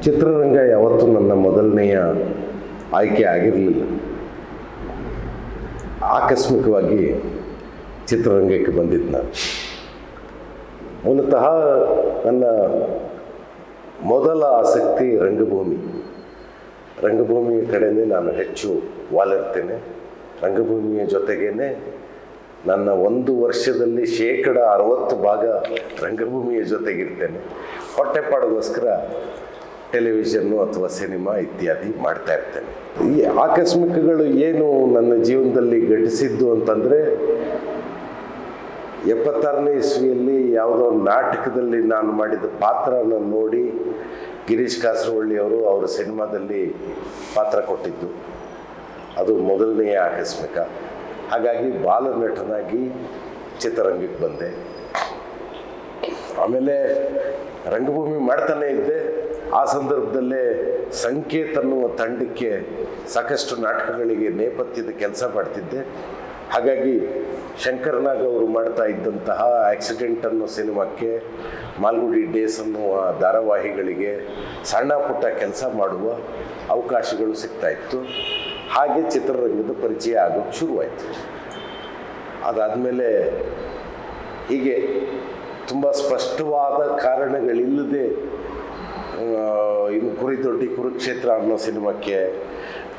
ಚಿತ್ರರಂಗ ಯಾವತ್ತೂ ನನ್ನ ಮೊದಲನೆಯ ಆಯ್ಕೆ ಆಗಿರಲಿಲ್ಲ. ಆಕಸ್ಮಿಕವಾಗಿ ಚಿತ್ರರಂಗಕ್ಕೆ ಬಂದಿದ್ದು ನಾನು. ಮೂಲತಃ ನನ್ನ ಮೊದಲ ಆಸಕ್ತಿ ರಂಗಭೂಮಿಯ ಕಡೆಯೇ ನಾನು ಹೆಚ್ಚು ವಾಲಿರ್ತೇನೆ. ರಂಗಭೂಮಿಯ ಜೊತೆಗೇ ನನ್ನ ಒಂದು ವರ್ಷದಲ್ಲಿ 60% ರಂಗಭೂಮಿಯ ಜೊತೆಗಿರ್ತೇನೆ. ಹೊಟ್ಟೆಪಾಡಿಗೋಸ್ಕರ ಟೆಲಿವಿಷನ್ನು ಅಥವಾ ಸಿನಿಮಾ ಇತ್ಯಾದಿ ಮಾಡ್ತಾ ಇರ್ತೇನೆ. ಈ ಆಕಸ್ಮಿಕಗಳು ಏನು ನನ್ನ ಜೀವನದಲ್ಲಿ ಘಟಿಸಿದ್ದು ಅಂತಂದರೆ, 76ನೇ ಇಸ್ವಿಯಲ್ಲಿ ಯಾವುದೋ ನಾಟಕದಲ್ಲಿ ನಾನು ಮಾಡಿದ ಪಾತ್ರನ ನೋಡಿ ಗಿರೀಶ್ ಕಾಸರವಳ್ಳಿಯವರು ಅವರ ಸಿನಿಮಾದಲ್ಲಿ ಪಾತ್ರ ಕೊಟ್ಟಿದ್ದು. ಅದು ಮೊದಲನೆಯ ಆಕಸ್ಮಿಕ. ಹಾಗಾಗಿ ಬಾಲನಟನಾಗಿ ಚಿತ್ರರಂಗಕ್ಕೆ ಬಂದೆ. ಆಮೇಲೆ ರಂಗಭೂಮಿ ಮಾಡ್ತಾನೆ ಇದ್ದೆ. ಆ ಸಂದರ್ಭದಲ್ಲೇ ಸಂಕೇತ್ ಅನ್ನುವ ತಂಡಕ್ಕೆ ಸಾಕಷ್ಟು ನಾಟಕಗಳಿಗೆ ನೇಪಥ್ಯದ ಕೆಲಸ ಮಾಡ್ತಿದ್ದೆ. ಹಾಗಾಗಿ ಶಂಕರ್ನಾಗ್ ಅವರು ಮಾಡ್ತಾ ಇದ್ದಂತಹ ಆಕ್ಸಿಡೆಂಟ್ ಅನ್ನೋ ಸಿನಿಮಾಕ್ಕೆ, ಮಾಲ್ಗುಡಿ ಡೇಸ್ ಅನ್ನುವ ಧಾರಾವಾಹಿಗಳಿಗೆ ಸಣ್ಣ ಪುಟ್ಟ ಕೆಲಸ ಮಾಡುವ ಅವಕಾಶಗಳು ಸಿಗ್ತಾಯಿತ್ತು. ಹಾಗೆ ಚಿತ್ರರಂಗದ ಪರಿಚಯ ಆಗೋಕ್ಕೆ ಶುರುವಾಯಿತು. ಅದಾದಮೇಲೆ ಹೀಗೆ ತುಂಬ ಸ್ಪಷ್ಟವಾದ ಕಾರಣಗಳಿಲ್ಲದೆ ಇನ್ನು ಕುರಿದೊಡ್ಡಿ ಕುರುಕ್ಷೇತ್ರ ಅನ್ನೋ ಸಿನಿಮಾಕ್ಕೆ,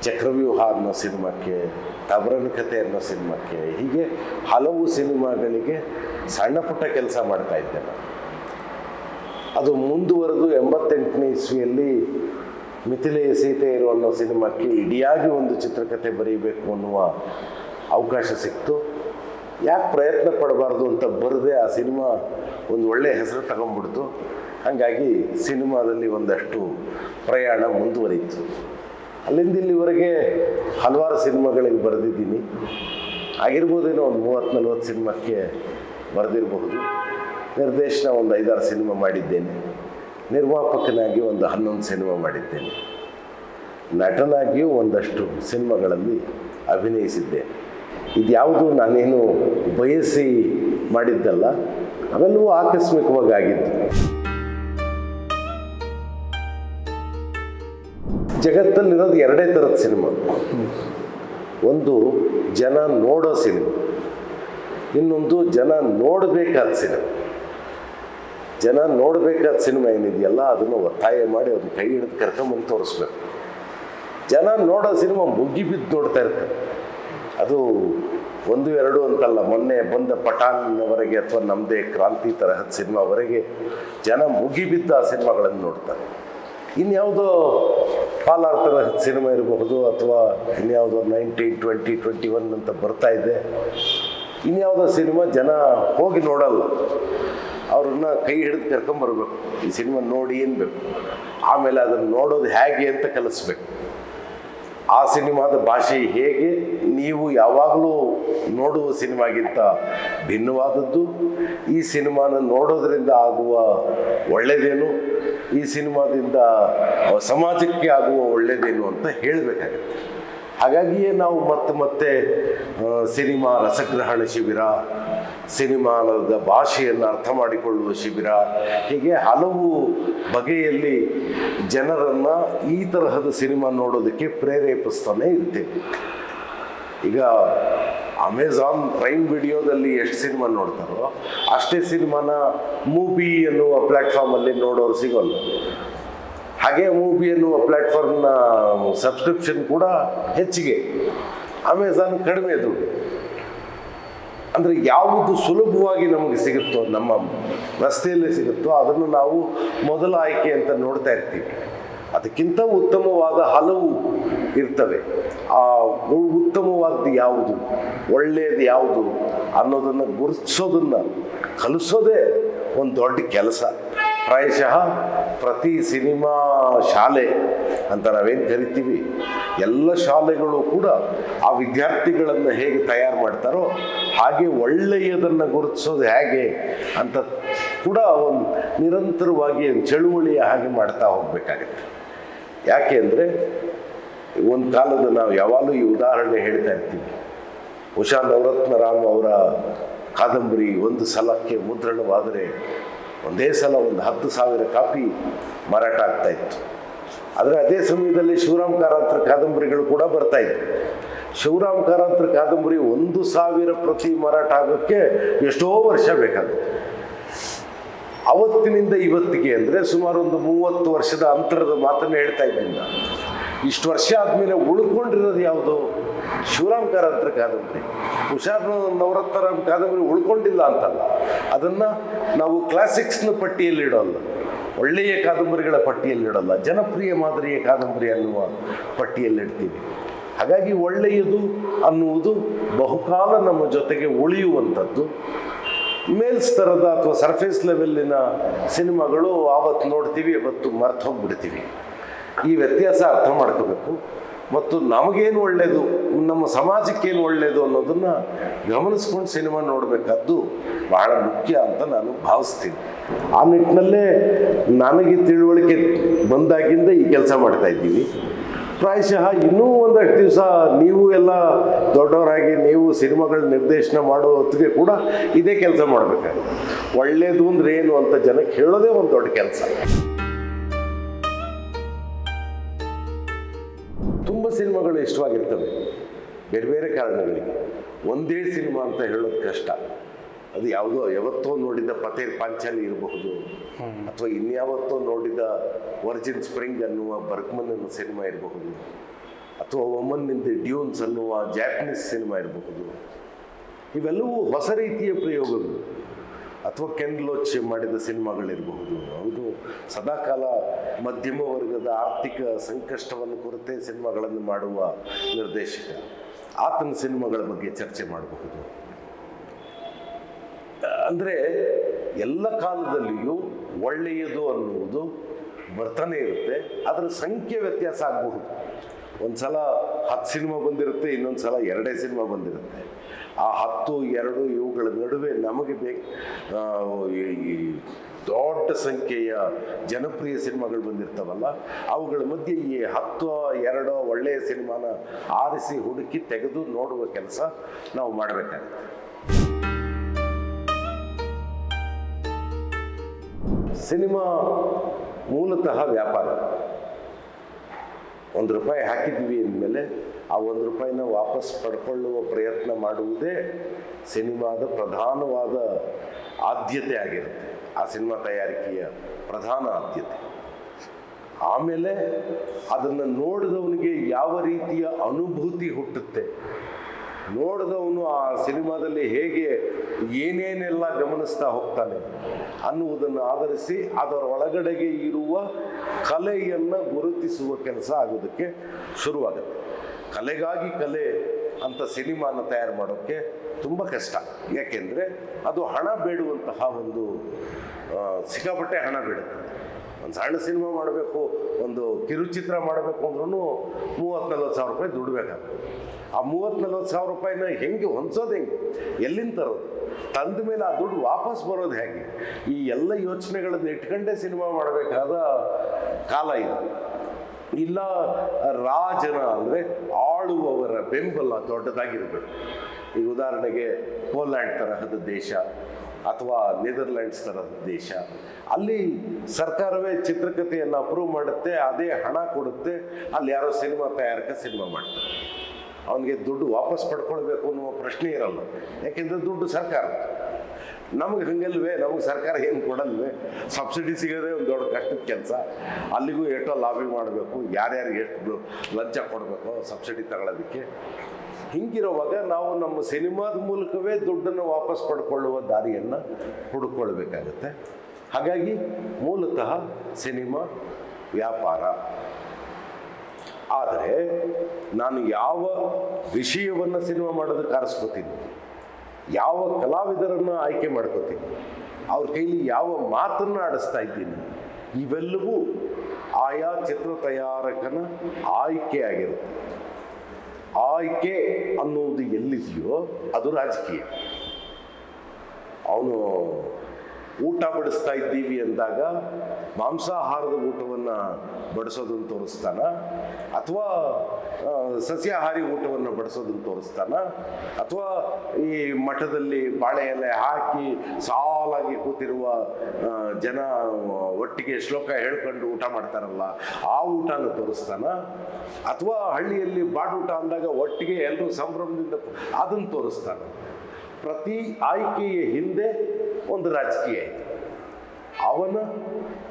ಚಕ್ರವ್ಯೂಹ ಅನ್ನೋ ಸಿನಿಮಾಕ್ಕೆ, ತಬರನ ಕಥೆ ಅನ್ನೋ ಸಿನಿಮಾಕ್ಕೆ, ಹೀಗೆ ಹಲವು ಸಿನಿಮಾಗಳಿಗೆ ಸಣ್ಣ ಪುಟ್ಟ ಕೆಲಸ ಮಾಡ್ತಾ ಇದ್ದೆ ನಾನು. ಅದು ಮುಂದುವರೆದು 88ನೇ ಇಸ್ವಿಯಲ್ಲಿ ಮಿಥಿಲೆಯ ಸೀತೆಯರು ಅನ್ನೋ ಸಿನಿಮಾಕ್ಕೆ ಇಡಿಯಾಗಿ ಒಂದು ಚಿತ್ರಕಥೆ ಬರೀಬೇಕು ಅನ್ನುವ ಅವಕಾಶ ಸಿಕ್ತು. ಯಾಕೆ ಪ್ರಯತ್ನ ಪಡಬಾರ್ದು ಅಂತ ಬರದೆ ಆ ಸಿನಿಮಾ ಒಂದು ಒಳ್ಳೆಯ ಹೆಸರು ತಗೊಂಡ್ಬಿಡ್ತು. ಹಾಗಾಗಿ ಸಿನಿಮಾದಲ್ಲಿ ಒಂದಷ್ಟು ಪ್ರಯಾಣ ಮುಂದುವರಿಯಿತು. ಅಲ್ಲಿಂದ ಇಲ್ಲಿವರೆಗೆ ಹಲವಾರು ಸಿನಿಮಾಗಳಿಗೆ ಬರೆದಿದ್ದೀನಿ. ಆಗಿರ್ಬೋದೇನೋ ಒಂದು 30-40 ಸಿನಿಮಾಕ್ಕೆ ಬರೆದಿರಬಹುದು. ನಿರ್ದೇಶನ ಒಂದು 5-6 ಸಿನಿಮಾ ಮಾಡಿದ್ದೇನೆ. ನಿರ್ಮಾಪಕನಾಗಿ ಒಂದು 11 ಸಿನಿಮಾ ಮಾಡಿದ್ದೇನೆ. ನಟನಾಗಿಯೂ ಒಂದಷ್ಟು ಸಿನಿಮಾಗಳಲ್ಲಿ ಅಭಿನಯಿಸಿದ್ದೆ. ಇದ್ಯಾವುದು ನಾನೇನು ಬಯಸಿ ಮಾಡಿದ್ದಲ್ಲ, ಅವೆಲ್ಲವೂ ಆಕಸ್ಮಿಕವಾಗಿ ಆಗಿದ್ದು. ಜಗತ್ತಲ್ಲಿರೋದು 2 ಥರದ ಸಿನಿಮಾ. ಒಂದು ಜನ ನೋಡೋ ಸಿನಿಮಾ, ಇನ್ನೊಂದು ಜನ ನೋಡಬೇಕಾದ ಸಿನಿಮಾ. ಜನ ನೋಡಬೇಕಾದ ಸಿನಿಮಾ ಏನಿದೆಯಲ್ಲ, ಅದನ್ನು ಒತ್ತಾಯ ಮಾಡಿ ಅವ್ರನ್ನ ಕೈ ಹಿಡಿದು ಕರ್ಕೊಂಬಂದು ತೋರಿಸ್ಬೇಕು. ಜನ ನೋಡೋ ಸಿನಿಮಾ ಮುಗಿಬಿದ್ದು ನೋಡ್ತಾ ಇರ್ತಾರೆ. ಅದು 1-2 ಅಂತಲ್ಲ, ಮೊನ್ನೆ ಬಂದ ಪಠಾನ್ನವರೆಗೆ ಅಥವಾ ನಮ್ಮದೇ ಕ್ರಾಂತಿ ತರಹದ ಸಿನಿಮಾವರೆಗೆ ಜನ ಮುಗಿಬಿದ್ದ ಆ ಸಿನಿಮಾಗಳನ್ನು ನೋಡ್ತಾರೆ. ಇನ್ಯಾವುದೋ ಪಾಲಾರ್ ತರಹದ ಸಿನಿಮಾ ಇರಬಹುದು, ಅಥವಾ ಇನ್ಯಾವುದೋ 19, 20, 21 ಅಂತ ಬರ್ತಾ ಇದೆ. ಇನ್ಯಾವುದೋ ಸಿನಿಮಾ ಜನ ಹೋಗಿ ನೋಡಲ್ಲ, ಅವ್ರನ್ನ ಕೈ ಹಿಡಿದು ಕರ್ಕೊಂಬರ್ಬೇಕು. ಈ ಸಿನಿಮಾ ನೋಡಿ ಏನ್ಬೇಕು, ಆಮೇಲೆ ಅದನ್ನು ನೋಡೋದು ಹೇಗೆ ಅಂತ ಕಲಿಸ್ಬೇಕು. ಆ ಸಿನಿಮಾದ ಭಾಷೆ ಹೇಗೆ, ನೀವು ಯಾವಾಗಲೂ ನೋಡುವ ಸಿನಿಮಾಗಿಂತ ಭಿನ್ನವಾದದ್ದು, ಈ ಸಿನಿಮಾನ ನೋಡೋದ್ರಿಂದ ಆಗುವ ಒಳ್ಳೆಯದೇನು, ಈ ಸಿನಿಮಾದಿಂದ ಸಮಾಜಕ್ಕೆ ಆಗುವ ಒಳ್ಳೆಯದೇನು ಅಂತ ಹೇಳಬೇಕಾಗತ್ತೆ. ಹಾಗಾಗಿಯೇ ನಾವು ಮತ್ತೆ ಸಿನಿಮಾ ರಸಗ್ರಹಣ ಶಿಬಿರ, ಸಿನಿಮಾದ ಭಾಷೆಯನ್ನು ಅರ್ಥ ಮಾಡಿಕೊಳ್ಳುವ ಶಿಬಿರ, ಹೀಗೆ ಹಲವು ಬಗೆಯಲ್ಲಿ ಜನರನ್ನು ಈ ತರಹದ ಸಿನಿಮಾ ನೋಡೋದಕ್ಕೆ ಪ್ರೇರೇಪಿಸ್ತಾನೆ ಇರ್ತೇವೆ. ಈಗ ಅಮೆಝಾನ್ ಪ್ರೈಮ್ ವಿಡಿಯೋದಲ್ಲಿ ಎಷ್ಟು ಸಿನಿಮಾ ನೋಡ್ತಾರೋ ಅಷ್ಟೇ ಸಿನಿಮಾನ ಮೂವಿ ಅನ್ನುವ ಪ್ಲ್ಯಾಟ್ಫಾರ್ಮಲ್ಲಿ ನೋಡೋರು ಸಿಗೋಲ್ಲ. ಹಾಗೆ ಮೂವಿ ಅನ್ನುವ ಪ್ಲ್ಯಾಟ್ಫಾರ್ಮ್ನ ಸಬ್ಸ್ಕ್ರಿಪ್ಷನ್ ಕೂಡ ಹೆಚ್ಚಿಗೆ, ಅಮೆಝಾನ್ ಕಡಿಮೆ ದುಡ್ಡು. ಅಂದರೆ ಯಾವುದು ಸುಲಭವಾಗಿ ನಮಗೆ ಸಿಗುತ್ತೋ, ನಮ್ಮ ರಸ್ತೆಯಲ್ಲೇ ಸಿಗುತ್ತೋ, ಅದನ್ನು ನಾವು ಮೊದಲ ಆಯ್ಕೆ ಅಂತ ನೋಡ್ತಾ ಇರ್ತೀವಿ. ಅದಕ್ಕಿಂತ ಉತ್ತಮವಾದ ಹಲವು ಇರ್ತವೆ. ಆ ಉತ್ತಮವಾದ್ದು ಯಾವುದು, ಒಳ್ಳೆಯದು ಯಾವುದು ಅನ್ನೋದನ್ನು ಗುರುತಿಸೋದನ್ನು ಕಲಿಸೋದೇ ಒಂದು ದೊಡ್ಡ ಕೆಲಸ. ಪ್ರಾಯಶಃ ಪ್ರತಿ ಸಿನಿಮಾ ಶಾಲೆ ಅಂತ ನಾವೇನು ಕರಿತೀವಿ, ಎಲ್ಲ ಶಾಲೆಗಳು ಕೂಡ ಆ ವಿದ್ಯಾರ್ಥಿಗಳನ್ನು ಹೇಗೆ ತಯಾರು ಮಾಡ್ತಾರೋ ಹಾಗೆ ಒಳ್ಳೆಯದನ್ನು ಗುರುತಿಸೋದು ಹೇಗೆ ಅಂತ ಕೂಡ ಒಂದು ನಿರಂತರವಾಗಿ ಚಳುವಳಿಯ ಹಾಗೆ ಮಾಡ್ತಾ ಹೋಗಬೇಕಾಗತ್ತೆ. ಯಾಕೆ ಅಂದರೆ ಒಂದು ಕಾಲದ ನಾವು ಯಾವಾಗಲೂ ಈ ಉದಾಹರಣೆ ಹೇಳ್ತಾ ಇರ್ತೀವಿ. ಉಷಾ ನವರತ್ನರಾಮ್ ಅವರ ಕಾದಂಬರಿ ಒಂದು ಸಲಕ್ಕೆ ಮುದ್ರಣವಾದರೆ ಒಂದೇ ಸಲ ಒಂದು 10,000 ಕಾಪಿ ಮಾರಾಟ ಆಗ್ತಾಯಿತ್ತು. ಆದರೆ ಅದೇ ಸಮಯದಲ್ಲಿ ಶಿವರಾಮ್ ಕಾರಂತರ ಕಾದಂಬರಿಗಳು ಕೂಡ ಬರ್ತಾ ಇತ್ತು. ಶಿವರಾಮ್ ಕಾರಂತರ ಕಾದಂಬರಿ 1,000 ಪ್ರತಿ ಮಾರಾಟ ಆಗೋಕ್ಕೆ ಎಷ್ಟೋ ವರ್ಷ ಬೇಕಾಗುತ್ತೆ. ಅವತ್ತಿನಿಂದ ಇವತ್ತಿಗೆ ಅಂದರೆ ಸುಮಾರು ಒಂದು 30 ವರ್ಷದ ಅಂತರದ ಮಾತನ್ನು ಹೇಳ್ತಾ ಇದ್ದೀನಿ ನಾನು. ಇಷ್ಟು ವರ್ಷ ಆದಮೇಲೆ ಉಳ್ಕೊಂಡಿರೋದು ಯಾವುದು? ಶಿವರಾಮ್ ಕಾರಂತರ ಕಾದಂಬರಿ. ಹುಷಾರ್ ನವರತ್ನರಾಮ್ ಕಾದಂಬರಿ ಉಳ್ಕೊಂಡಿಲ್ಲ ಅಂತಲ್ಲ, ಅದನ್ನು ನಾವು ಕ್ಲಾಸಿಕ್ಸ್ನ ಪಟ್ಟಿಯಲ್ಲಿಡೋಲ್ಲ, ಒಳ್ಳೆಯ ಕಾದಂಬರಿಗಳ ಪಟ್ಟಿಯಲ್ಲಿಡೋಲ್ಲ, ಜನಪ್ರಿಯ ಮಾದರಿಯ ಕಾದಂಬರಿ ಅನ್ನುವ ಪಟ್ಟಿಯಲ್ಲಿಡ್ತೀವಿ. ಹಾಗಾಗಿ ಒಳ್ಳೆಯದು ಅನ್ನುವುದು ಬಹುಕಾಲ ನಮ್ಮ ಜೊತೆಗೆ ಉಳಿಯುವಂಥದ್ದು. ಮೇಲ್ಸ್ತರದ ಅಥವಾ ಸರ್ಫೇಸ್ ಲೆವೆಲ್ಲಿನ ಸಿನಿಮಾಗಳು ಆವತ್ತು ನೋಡ್ತೀವಿ, ಇವತ್ತು ಮರ್ತು ಹೋಗ್ಬಿಡ್ತೀವಿ. ಈ ವ್ಯತ್ಯಾಸ ಅರ್ಥ ಮಾಡ್ಕೋಬೇಕು. ಮತ್ತು ನಮಗೇನು ಒಳ್ಳೆಯದು, ನಮ್ಮ ಸಮಾಜಕ್ಕೇನು ಒಳ್ಳೆಯದು ಅನ್ನೋದನ್ನು ಗಮನಿಸ್ಕೊಂಡು ಸಿನಿಮಾ ನೋಡಬೇಕಾದ್ದು ಬಹಳ ಮುಖ್ಯ ಅಂತ ನಾನು ಭಾವಿಸ್ತೀನಿ. ಆ ನಿಟ್ಟಿನಲ್ಲೇ ನನಗೆ ತಿಳುವಳಿಕೆ ಬಂದಾಗಿಂದ ಈ ಕೆಲಸ ಮಾಡ್ತಾ ಇದ್ದೀವಿ. ಪ್ರಾಯಶಃ ಇನ್ನೂ ಒಂದಷ್ಟು ದಿವಸ ನೀವು ಎಲ್ಲ ದೊಡ್ಡವರಾಗಿ ನೀವು ಸಿನಿಮಾಗಳ ನಿರ್ದೇಶನ ಮಾಡೋ ಹೊತ್ತಿಗೆ ಕೂಡ ಇದೇ ಕೆಲಸ ಮಾಡಬೇಕಾಗುತ್ತೆ. ಒಳ್ಳೆಯದು ಅಂದರೆ ಏನು ಅಂತ ಜನಕ್ಕೆ ಹೇಳೋದೇ ಒಂದು ದೊಡ್ಡ ಕೆಲಸ. ತುಂಬ ಸಿನಿಮಾಗಳು ಇಷ್ಟವಾಗಿರ್ತವೆ ಬೇರೆ ಬೇರೆ ಕಾರಣಗಳಿಗೆ. ಒಂದೇ ಸಿನಿಮಾ ಅಂತ ಹೇಳೋದು ಕಷ್ಟ. ಅದು ಯಾವುದೋ ಯಾವತ್ತೋ ನೋಡಿದ ಪತೇರ್ ಪಾಂಚಾಲಿ ಇರಬಹುದು, ಅಥವಾ ಇನ್ಯಾವತ್ತೋ ನೋಡಿದ ವರ್ಜಿನ್ ಸ್ಪ್ರಿಂಗ್ ಅನ್ನುವ ಬರ್ಗ್ಮನ್ ಅನ್ನೋ ಸಿನಿಮಾ ಇರಬಹುದು, ಅಥವಾ ಒಮನ್ ಇನ್ ದಿ ಡ್ಯೂನ್ಸ್ ಅನ್ನುವ ಜಾಪನೀಸ್ ಸಿನಿಮಾ ಇರಬಹುದು. ಇವೆಲ್ಲವೂ ಹೊಸ ರೀತಿಯ ಪ್ರಯೋಗಗಳು. ಅಥವಾ ಕೆನ್ ಲೋಚ್ ಮಾಡಿದ ಸಿನಿಮಾಗಳಿರಬಹುದು. ಅವರು ಸದಾಕಾಲ ಮಧ್ಯಮ ವರ್ಗದ ಆರ್ಥಿಕ ಸಂಕಷ್ಟವನ್ನು ಕುರಿತೇ ಸಿನಿಮಾಗಳನ್ನು ಮಾಡುವ ನಿರ್ದೇಶಕ. ಆತನ ಸಿನಿಮಾಗಳ ಬಗ್ಗೆ ಚರ್ಚೆ ಮಾಡಬಹುದು. ಅಂದರೆ ಎಲ್ಲ ಕಾಲದಲ್ಲಿಯೂ ಒಳ್ಳೆಯದು ಅನ್ನುವುದು ಬರ್ತಾನೆ ಇರುತ್ತೆ. ಅದರ ಸಂಖ್ಯೆ ವ್ಯತ್ಯಾಸ ಆಗಬಹುದು. ಒಂದು ಸಲ 10 ಸಿನಿಮಾ ಬಂದಿರುತ್ತೆ, ಇನ್ನೊಂದು ಸಲ 2 ಸಿನಿಮಾ ಬಂದಿರುತ್ತೆ. ಆ 10, 2 ಇವುಗಳ ನಡುವೆ ನಮಗೆ ಈ ದೊಡ್ಡ ಸಂಖ್ಯೆಯ ಜನಪ್ರಿಯ ಸಿನಿಮಾಗಳು ಬಂದಿರ್ತಾವಲ್ಲ, ಅವುಗಳ ಮಧ್ಯೆ ಈ 10, 2 ಒಳ್ಳೆಯ ಸಿನಿಮಾನ ಆರಿಸಿ ಹುಡುಕಿ ತೆಗೆದು ನೋಡುವ ಕೆಲಸ ನಾವು ಮಾಡಬೇಕಾಗುತ್ತೆ. ಸಿನಿಮಾ ಮೂಲತಃ ವ್ಯಾಪಾರ. ₹1 ಹಾಕಿದ್ವಿ ಅಂದಮೇಲೆ ಆ ₹1 ವಾಪಸ್ ಪಡ್ಕೊಳ್ಳುವ ಪ್ರಯತ್ನ ಮಾಡುವುದೇ ಸಿನಿಮಾದ ಪ್ರಧಾನವಾದ ಆದ್ಯತೆ ಆಗಿರುತ್ತೆ. ಆ ಸಿನಿಮಾ ತಯಾರಿಕೆಯ ಪ್ರಧಾನ ಆದ್ಯತೆ. ಆಮೇಲೆ ಅದನ್ನು ನೋಡಿದವನಿಗೆ ಯಾವ ರೀತಿಯ ಅನುಭೂತಿ ಹುಟ್ಟುತ್ತೆ, ನೋಡಿದವನು ಆ ಸಿನಿಮಾದಲ್ಲಿ ಹೇಗೆ ಏನೇನೆಲ್ಲ ಗಮನಿಸ್ತಾ ಹೋಗ್ತಾನೆ ಅನ್ನುವುದನ್ನು ಆಧರಿಸಿ ಅದರ ಒಳಗಡೆಗೆ ಇರುವ ಕಲೆಯನ್ನು ಗುರುತಿಸುವ ಕೆಲಸ ಆಗೋದಕ್ಕೆ ಶುರುವಾಗುತ್ತೆ. ಕಲೆಗಾಗಿ ಕಲೆ ಅಂತ ಸಿನಿಮಾನ ತಯಾರು ಮಾಡೋಕ್ಕೆ ತುಂಬ ಕಷ್ಟ. ಯಾಕೆಂದರೆ ಅದು ಹಣ ಬೇಡುವಂತಹ ಒಂದು ಸಿಕ್ಕಾಪಟ್ಟೆ ಹಣ ಬೇಡುತ್ತೆ. ಒಂದು ಸಣ್ಣ ಸಿನಿಮಾ ಮಾಡಬೇಕು, ಒಂದು ಕಿರುಚಿತ್ರ ಮಾಡಬೇಕು ಅಂದ್ರೂ ₹30,000-40,000 ದುಡ್ಡು ಬೇಕಾಗ್ತದೆ. ಆ ₹30,000-40,000 ಹೆಂಗೆ ಹೊಂದ್ಸೋದು, ಹೆಂಗೆ, ಎಲ್ಲಿಂದ ತರೋದು, ತಂದ ಮೇಲೆ ಆ ದುಡ್ಡು ವಾಪಸ್ ಬರೋದು ಹೇಗೆ, ಈ ಎಲ್ಲ ಯೋಚನೆಗಳನ್ನು ಇಟ್ಕೊಂಡೇ ಸಿನಿಮಾ ಮಾಡಬೇಕಾದ ಕಾಲ ಇದು. ಇಲ್ಲ ರಾಜನ ಅಂದರೆ ಆಳುವವರ ಬೆಂಬಲ ದೊಡ್ಡದಾಗಿರಬೇಕು. ಈಗ ಉದಾಹರಣೆಗೆ ಪೋಲ್ಯಾಂಡ್ ತರಹದ ದೇಶ ಅಥವಾ ನೆದರ್ಲ್ಯಾಂಡ್ಸ್ ತರಹದ ದೇಶ, ಅಲ್ಲಿ ಸರ್ಕಾರವೇ ಚಿತ್ರಕಥೆಯನ್ನು ಅಪ್ರೂವ್ ಮಾಡುತ್ತೆ, ಅದೇ ಹಣ ಕೊಡುತ್ತೆ. ಅಲ್ಲಿ ಯಾರೋ ಸಿನಿಮಾ ತಯಾರಕ ಸಿನಿಮಾ ಮಾಡ್ತಾರೆ. ಅವನಿಗೆ ದುಡ್ಡು ವಾಪಸ್ ಪಡ್ಕೊಳ್ಬೇಕು ಅನ್ನುವ ಪ್ರಶ್ನೆ ಇರಲ್ಲ, ಯಾಕೆಂದರೆ ದುಡ್ಡು ಸರ್ಕಾರ. ನಮಗೆ ಹಂಗಲ್ವೇ, ನಮಗೆ ಸರ್ಕಾರ ಏನು ಕೊಡಲ್ವೇ, ಸಬ್ಸಿಡಿ ಸಿಗೋದೇ ಒಂದು ದೊಡ್ಡ ಕಷ್ಟದ ಕೆಲಸ. ಅಲ್ಲಿಗೂ ಎಷ್ಟೋ ಲಾಬಿ ಮಾಡಬೇಕು, ಯಾರ್ಯಾರಿಗೆ ಎಷ್ಟು ಲಂಚ ಕೊಡಬೇಕು ಸಬ್ಸಿಡಿ ತಗೊಳ್ಳೋದಕ್ಕೆ. ಹೀಗಿರುವಾಗ ನಾವು ನಮ್ಮ ಸಿನಿಮಾದ ಮೂಲಕವೇ ದುಡ್ಡನ್ನು ವಾಪಸ್ ಪಡ್ಕೊಳ್ಳುವ ದಾರಿಯನ್ನು ಹುಡುಕೊಳ್ಬೇಕಾಗತ್ತೆ. ಹಾಗಾಗಿ ಮೂಲತಃ ಸಿನಿಮಾ ವ್ಯಾಪಾರ. ಆದರೆ ನಾನು ಯಾವ ವಿಷಯವನ್ನು ಸಿನಿಮಾ ಮಾಡೋದಕ್ಕೆ ಆರಿಸ್ಕೋತೀನಿ, ಯಾವ ಕಲಾವಿದರನ್ನು ಆಯ್ಕೆ ಮಾಡ್ಕೋತೀನಿ, ಅವ್ರ ಕೈಲಿ ಯಾವ ಮಾತನ್ನು ಆಡಿಸ್ತಾ ಇದ್ದೀನಿ, ಇವೆಲ್ಲವೂ ಆಯಾ ಚಿತ್ರ ತಯಾರಕನ ಆಯ್ಕೆ ಆಗಿರುತ್ತೆ. ಆಯ್ಕೆ ಅನ್ನುವುದು ಎಲ್ಲಿದೆಯೋ ಅದು ರಾಜಕೀಯ. ಅವನು ಊಟ ಬಡಿಸ್ತಾ ಇದ್ದೀವಿ ಅಂದಾಗ ಮಾಂಸಾಹಾರದ ಊಟವನ್ನು ಬಡಿಸೋದನ್ನು ತೋರಿಸ್ತಾನ, ಅಥವಾ ಸಸ್ಯಾಹಾರಿ ಊಟವನ್ನು ಬಡಿಸೋದನ್ನು ತೋರಿಸ್ತಾನ, ಅಥವಾ ಈ ಮಠದಲ್ಲಿ ಬಾಳೆ ಎಲೆ ಹಾಕಿ ಸಾಲಾಗಿ ಕೂತಿರುವ ಜನ ಒಟ್ಟಿಗೆ ಶ್ಲೋಕ ಹೇಳ್ಕೊಂಡು ಊಟ ಮಾಡ್ತಾರಲ್ಲ ಆ ಊಟನ ತೋರಿಸ್ತಾನ, ಅಥವಾ ಹಳ್ಳಿಯಲ್ಲಿ ಬಾಡೂಟ ಅಂದಾಗ ಒಟ್ಟಿಗೆ ಎಲ್ಲರೂ ಸಂಭ್ರಮದಿಂದ ಅದನ್ನು ತೋರಿಸ್ತಾನೆ. ಪ್ರತಿ ಆಯ್ಕೆಯ ಹಿಂದೆ ಒಂದು ರಾಜಕೀಯ ಇದೆ, ಅವನ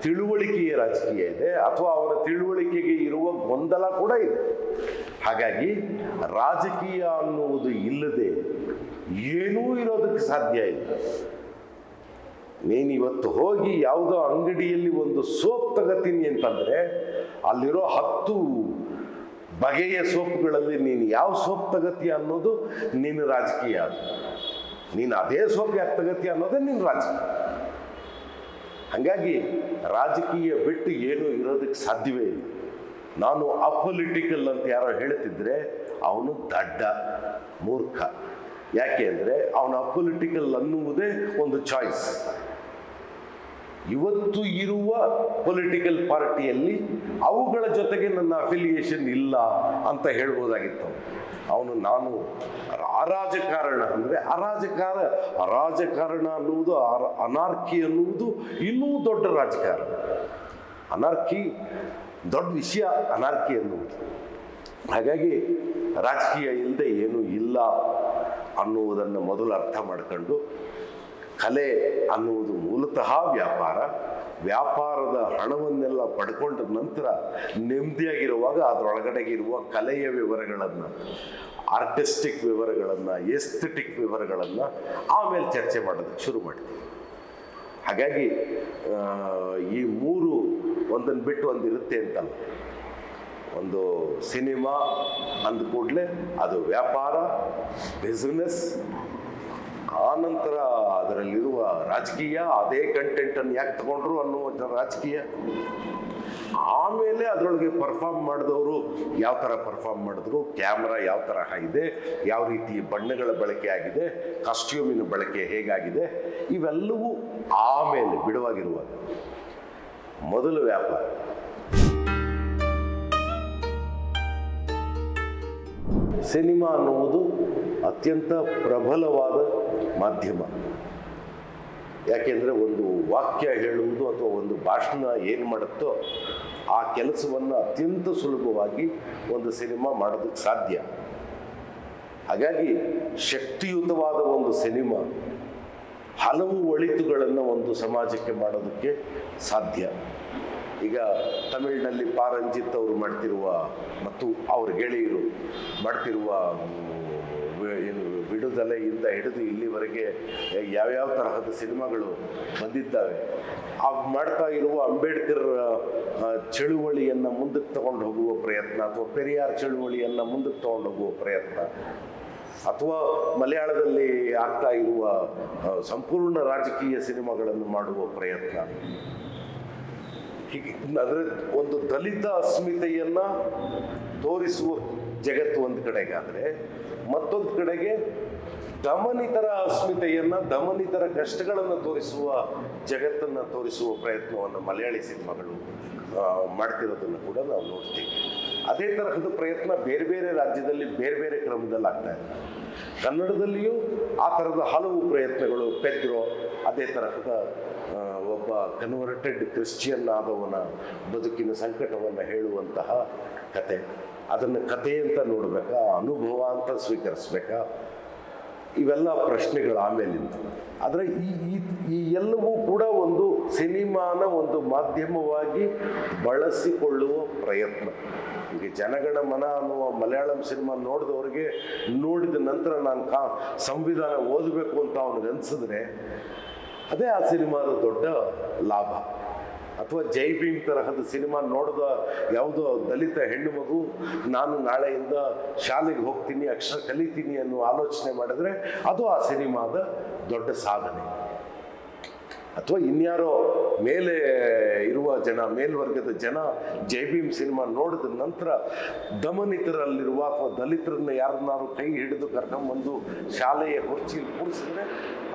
ತಿಳುವಳಿಕೆಯ ರಾಜಕೀಯ ಇದೆ, ಅಥವಾ ಅವನ ತಿಳುವಳಿಕೆಗೆ ಇರುವ ಗೊಂದಲ ಕೂಡ ಇದೆ. ಹಾಗಾಗಿ ರಾಜಕೀಯ ಅನ್ನುವುದು ಇಲ್ಲದೆ ಏನೂ ಇರೋದಕ್ಕೆ ಸಾಧ್ಯ ಇಲ್ಲ. ನೀನು ಇವತ್ತು ಹೋಗಿ ಯಾವುದೋ ಅಂಗಡಿಯಲ್ಲಿ ಒಂದು ಸೋಪ್ ತಗೋತೀನಿ ಅಂತಂದರೆ ಅಲ್ಲಿರೋ 10 ಬಗೆಯ ಸೋಪ್ಗಳಲ್ಲಿ ನೀನು ಯಾವ ಸೋಪ್ ತಗತ್ತೀಯ ಅನ್ನೋದು ನೀನು ರಾಜಕೀಯ. ಅದು ನೀನು ಅದೇ ಸೋಪ್ ಯಾಕೆ ತಗತ್ತೀಯ ಅನ್ನೋದೇ ನೀನು ರಾಜಕೀಯ. ಹಾಗಾಗಿ ರಾಜಕೀಯ ಬಿಟ್ಟು ಏನೂ ಇರೋದಕ್ಕೆ ಸಾಧ್ಯವೇ ಇಲ್ಲ. ನಾನು ಅಪೊಲಿಟಿಕಲ್ ಅಂತ ಯಾರೋ ಹೇಳ್ತಿದ್ರೆ ಅವನು ದಡ್ಡ, ಮೂರ್ಖ. ಯಾಕೆ ಅಂದರೆ ಅವನು ಅಪೊಲಿಟಿಕಲ್ ಅನ್ನುವುದೇ ಒಂದು ಚಾಯ್ಸ್. ಇವತ್ತು ಇರುವ ಪೊಲಿಟಿಕಲ್ ಪಾರ್ಟಿಯಲ್ಲಿ ಅವುಗಳ ಜೊತೆಗೆ ನನ್ನ ಅಫಿಲಿಯೇಷನ್ ಇಲ್ಲ ಅಂತ ಹೇಳ್ಬೋದಾಗಿತ್ತು ಅವನು. ನಾನು ಅರಾಜಕಾರಣ ಅಂದರೆ ಅರಾಜಕಾರಣ ಅನ್ನುವುದು, ಅನಾರ್ಕಿ ಅನ್ನುವುದು ಇನ್ನೂ ದೊಡ್ಡ ರಾಜಕಾರಣ. ಅನಾರ್ಕಿ ದೊಡ್ಡ ವಿಷಯ, ಅನಾರ್ಕಿ ಅನ್ನುವುದು. ಹಾಗಾಗಿ ರಾಜಕೀಯ ಇಲ್ಲದೆ ಏನೂ ಇಲ್ಲ ಅನ್ನುವುದನ್ನು ಮೊದಲು ಅರ್ಥ ಮಾಡ್ಕೊಂಡು, ಕಲೆ ಅನ್ನುವುದು ಮೂಲತಃ ವ್ಯಾಪಾರದ ಹಣವನ್ನೆಲ್ಲ ಪಡ್ಕೊಂಡ ನಂತರ ನೆಮ್ಮದಿಯಾಗಿರುವಾಗ ಅದರೊಳಗಡೆಗಿರುವ ಕಲೆಯ ವಿವರಗಳನ್ನು, ಆರ್ಟಿಸ್ಟಿಕ್ ವಿವರಗಳನ್ನು, ಎಸ್ಥೆಟಿಕ್ ವಿವರಗಳನ್ನು ಆಮೇಲೆ ಚರ್ಚೆ ಮಾಡೋದಕ್ಕೆ ಶುರು ಮಾಡ್ತೀವಿ. ಹಾಗಾಗಿ ಈ 3 ಒಂದನ್ನು ಬಿಟ್ಟು ಒಂದು ಇರುತ್ತೆ ಅಂತಲ್ಲ. ಒಂದು ಸಿನಿಮಾ ಅಂದ ಕೂಡಲೇ ಅದು ವ್ಯಾಪಾರ, ಬಿಸ್ನೆಸ್, ಆನಂತರ ಅದರಲ್ಲಿರುವ ರಾಜಕೀಯ, ಅದೇ ಕಂಟೆಂಟನ್ನು ಯಾಕೆ ತಗೊಂಡ್ರು ಅನ್ನುವ ರಾಜಕೀಯ, ಆಮೇಲೆ ಅದರೊಳಗೆ ಪರ್ಫಾರ್ಮ್ ಮಾಡಿದವರು ಯಾವ ಥರ ಪರ್ಫಾರ್ಮ್ ಮಾಡಿದ್ರು, ಕ್ಯಾಮ್ರಾ ಯಾವ ತರಹ ಇದೆ, ಯಾವ ರೀತಿ ಬಣ್ಣಗಳ ಬಳಕೆ ಆಗಿದೆ, ಕಾಸ್ಟ್ಯೂಮಿನ ಬಳಕೆ ಹೇಗಾಗಿದೆ, ಇವೆಲ್ಲವೂ ಆಮೇಲೆ ಬಿಡುವಾಗಿರುವಾಗ. ಮೊದಲು ವ್ಯಾಪಾರ. ಸಿನಿಮಾ ಅನ್ನುವುದು ಅತ್ಯಂತ ಪ್ರಬಲವಾದ ಮಾಧ್ಯಮ. ಯಾಕೆಂದರೆ ಒಂದು ವಾಕ್ಯ ಹೇಳುವುದು ಅಥವಾ ಒಂದು ಭಾಷಣ ಏನು ಮಾಡುತ್ತೋ ಆ ಕೆಲಸವನ್ನು ಅತ್ಯಂತ ಸುಲಭವಾಗಿ ಒಂದು ಸಿನಿಮಾ ಮಾಡೋದಕ್ಕೆ ಸಾಧ್ಯ. ಹಾಗಾಗಿ ಶಕ್ತಿಯುತವಾದ ಒಂದು ಸಿನಿಮಾ ಹಲವು ಒಳಿತುಗಳನ್ನು ಒಂದು ಸಮಾಜಕ್ಕೆ ಮಾಡೋದಕ್ಕೆ ಸಾಧ್ಯ. ಈಗ ತಮಿಳಿನಲ್ಲಿ ಪಾರಂಜಿತ್ ಅವರು ಮಾಡ್ತಿರುವ ಮತ್ತು ಅವ್ರ ಗೆಳೆಯರು ಮಾಡ್ತಿರುವ ಏನು ಬಿಡುದಲೆಯಿಂದ ಹಿಡಿದು ಇಲ್ಲಿವರೆಗೆ ಯಾವ್ಯಾವ ತರಹದ ಸಿನಿಮಾಗಳು ಬಂದಿದ್ದಾವೆ. ಮಾಡ್ತಾ ಇರುವ ಅಂಬೇಡ್ಕರ್ ಚಳುವಳಿಯನ್ನು ಮುಂದಕ್ಕೆ ತಗೊಂಡು ಹೋಗುವ ಪ್ರಯತ್ನ, ಅಥವಾ ಪೆರಿಯಾರ್ ಚಳುವಳಿಯನ್ನು ಮುಂದಕ್ಕೆ ತಗೊಂಡು ಹೋಗುವ ಪ್ರಯತ್ನ, ಅಥವಾ ಮಲಯಾಳದಲ್ಲಿ ಆಗ್ತಾ ಇರುವ ಸಂಪೂರ್ಣ ರಾಜಕೀಯ ಸಿನಿಮಾಗಳನ್ನು ಮಾಡುವ ಪ್ರಯತ್ನ, ಹೀಗೆ ಅಂದರೆ ಒಂದು ದಲಿತ ಅಸ್ಮಿತೆಯನ್ನು ತೋರಿಸುವ ಜಗತ್ತು ಒಂದು ಕಡೆಗಾದರೆ, ಮತ್ತೊಂದು ಕಡೆಗೆ ದಮನಿತರ ಅಸ್ಮಿತೆಯನ್ನು, ದಮನಿತರ ಕಷ್ಟಗಳನ್ನು ತೋರಿಸುವ ಜಗತ್ತನ್ನು ತೋರಿಸುವ ಪ್ರಯತ್ನವನ್ನು ಮಲಯಾಳಿ ಸಿನಿಮಾಗಳು ಮಾಡ್ತಿರೋದನ್ನು ಕೂಡ ನಾವು ನೋಡ್ತೀವಿ. ಅದೇ ತರಹದ ಪ್ರಯತ್ನ ಬೇರೆ ಬೇರೆ ರಾಜ್ಯದಲ್ಲಿ ಬೇರೆ ಬೇರೆ ಕ್ರಮದಲ್ಲಿ ಆಗ್ತಾ ಇದೆ. ಕನ್ನಡದಲ್ಲಿಯೂ ಆ ಥರದ ಹಲವು ಪ್ರಯತ್ನಗಳು. ಪೆದ್ರೋ ಅದೇ ತರಹದ ಒಬ್ಬ ಕನ್ವರ್ಟೆಡ್ ಕ್ರಿಶ್ಚಿಯನ್ ಆದವನ ಬದುಕಿನ ಸಂಕಟವನ್ನು ಹೇಳುವಂತಹ ಕತೆ. ಅದನ್ನು ಕತೆ ಅಂತ ನೋಡಬೇಕಾ, ಅನುಭವ ಅಂತ ಸ್ವೀಕರಿಸ್ಬೇಕಾ, ಇವೆಲ್ಲ ಪ್ರಶ್ನೆಗಳು ಆಮೇಲಿಂದ. ಆದರೆ ಈ ಎಲ್ಲವೂ ಕೂಡ ಒಂದು ಸಿನಿಮಾನ ಒಂದು ಮಾಧ್ಯಮವಾಗಿ ಬಳಸಿಕೊಳ್ಳುವ ಪ್ರಯತ್ನ. ಈಗ ಜನಗಣ ಮನ ಅನ್ನುವ ಮಲಯಾಳಂ ಸಿನಿಮಾ ನೋಡಿದವ್ರಿಗೆ ನೋಡಿದ ನಂತರ ನಾನು ಸಂವಿಧಾನ ಓದಬೇಕು ಅಂತ ಅವನಿಗೆ ಅನಿಸಿದ್ರೆ ಅದೇ ಆ ಸಿನಿಮಾದ ದೊಡ್ಡ ಲಾಭ. ಅಥವಾ ಜೈ ಭೀಮ್ ತರಹದ ಸಿನಿಮಾ ನೋಡಿದ ಯಾವುದೋ ದಲಿತ ಹೆಣ್ಣು ಮಗು ನಾನು ನಾಳೆಯಿಂದ ಶಾಲೆಗೆ ಹೋಗ್ತೀನಿ, ಅಕ್ಷರ ಕಲಿತೀನಿ ಅನ್ನೋ ಆಲೋಚನೆ ಮಾಡಿದ್ರೆ ಅದು ಆ ಸಿನಿಮಾದ ದೊಡ್ಡ ಸಾಧನೆ. ಅಥವಾ ಇನ್ಯಾರೋ ಮೇಲೆ ಇರುವ ಜನ, ಮೇಲ್ವರ್ಗದ ಜನ ಜೈ ಭೀಮ್ ಸಿನಿಮಾ ನೋಡಿದ ನಂತರ ದಮನಿತರಲ್ಲಿರುವ ಅಥವಾ ದಲಿತರನ್ನ ಯಾರನ್ನಾರು ಕೈ ಹಿಡಿದು ಕರ್ಕೊಂಬಂದು ಶಾಲೆಯ ಕುರ್ಚಿಯಲ್ಲಿ ಕೂರಿಸಿದ್ರೆ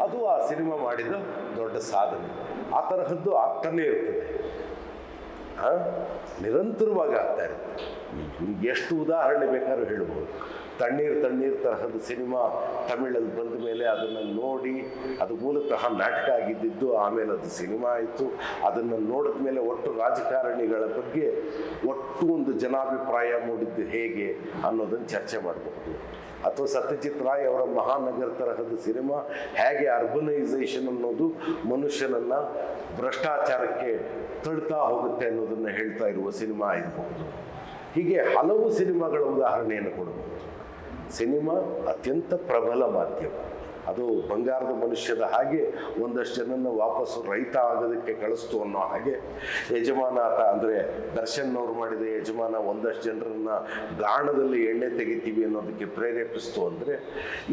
ಅದು ಆ ಸಿನಿಮಾ ಮಾಡಿದ ದೊಡ್ಡ ಸಾಧನೆ. ಆ ತರಹದ್ದು ಆಗ್ತಾನೇ ಇರ್ತದೆ, ನಿರಂತರವಾಗಿ ಆಗ್ತಾ ಇರುತ್ತೆ. ಎಷ್ಟು ಉದಾಹರಣೆ ಬೇಕಾದ್ರೂ ಹೇಳ್ಬೋದು. ತಣ್ಣೀರ್ ತರಹದ ಸಿನಿಮಾ ತಮಿಳಲ್ಲಿ ಬಂದ ಮೇಲೆ ಅದನ್ನು ನೋಡಿ, ಅದು ಮೂಲತಃ ನಾಟಕ ಆಗಿದ್ದಿದ್ದು, ಆಮೇಲೆ ಅದು ಸಿನಿಮಾ ಆಯಿತು. ಅದನ್ನು ನೋಡಿದ ಮೇಲೆ ಒಟ್ಟು ರಾಜಕಾರಣಿಗಳ ಬಗ್ಗೆ ಒಟ್ಟು ಒಂದು ಜನಾಭಿಪ್ರಾಯ ಮೂಡಿದ್ದು ಹೇಗೆ ಅನ್ನೋದನ್ನು ಚರ್ಚೆ ಮಾಡಬಹುದು. ಅಥವಾ ಸತ್ಯಜಿತ್ ರಾಯ್ ಅವರ ಮಹಾನಗರ ತರಹದ ಸಿನಿಮಾ ಹೇಗೆ ಅರ್ಬನೈಸೇಷನ್ ಅನ್ನೋದು ಮನುಷ್ಯನನ್ನು ಭ್ರಷ್ಟಾಚಾರಕ್ಕೆ ತಳ್ತಾ ಹೋಗುತ್ತೆ ಅನ್ನೋದನ್ನು ಹೇಳ್ತಾ ಇರುವ ಸಿನಿಮಾ ಇರಬಹುದು. ಹೀಗೆ ಹಲವು ಸಿನಿಮಾಗಳ ಉದಾಹರಣೆಯನ್ನು ಕೊಡಬಹುದು. ಸಿನಿಮಾ ಅತ್ಯಂತ ಪ್ರಬಲ ಮಾಧ್ಯಮ. ಅದು ಬಂಗಾರದ ಮನುಷ್ಯದ ಹಾಗೆ ಒಂದಷ್ಟು ಜನನ ವಾಪಸ್ಸು ರೈತ ಆಗೋದಕ್ಕೆ ಕಳಿಸ್ತು ಅನ್ನೋ ಹಾಗೆ, ಯಜಮಾನ ಅಂದರೆ ದರ್ಶನ್ ಅವರು ಮಾಡಿದ ಯಜಮಾನ ಒಂದಷ್ಟು ಜನರನ್ನ ಗಾಣದಲ್ಲಿ ಎಣ್ಣೆ ತೆಗಿತೀವಿ ಅನ್ನೋದಕ್ಕೆ ಪ್ರೇರೇಪಿಸ್ತು ಅಂದರೆ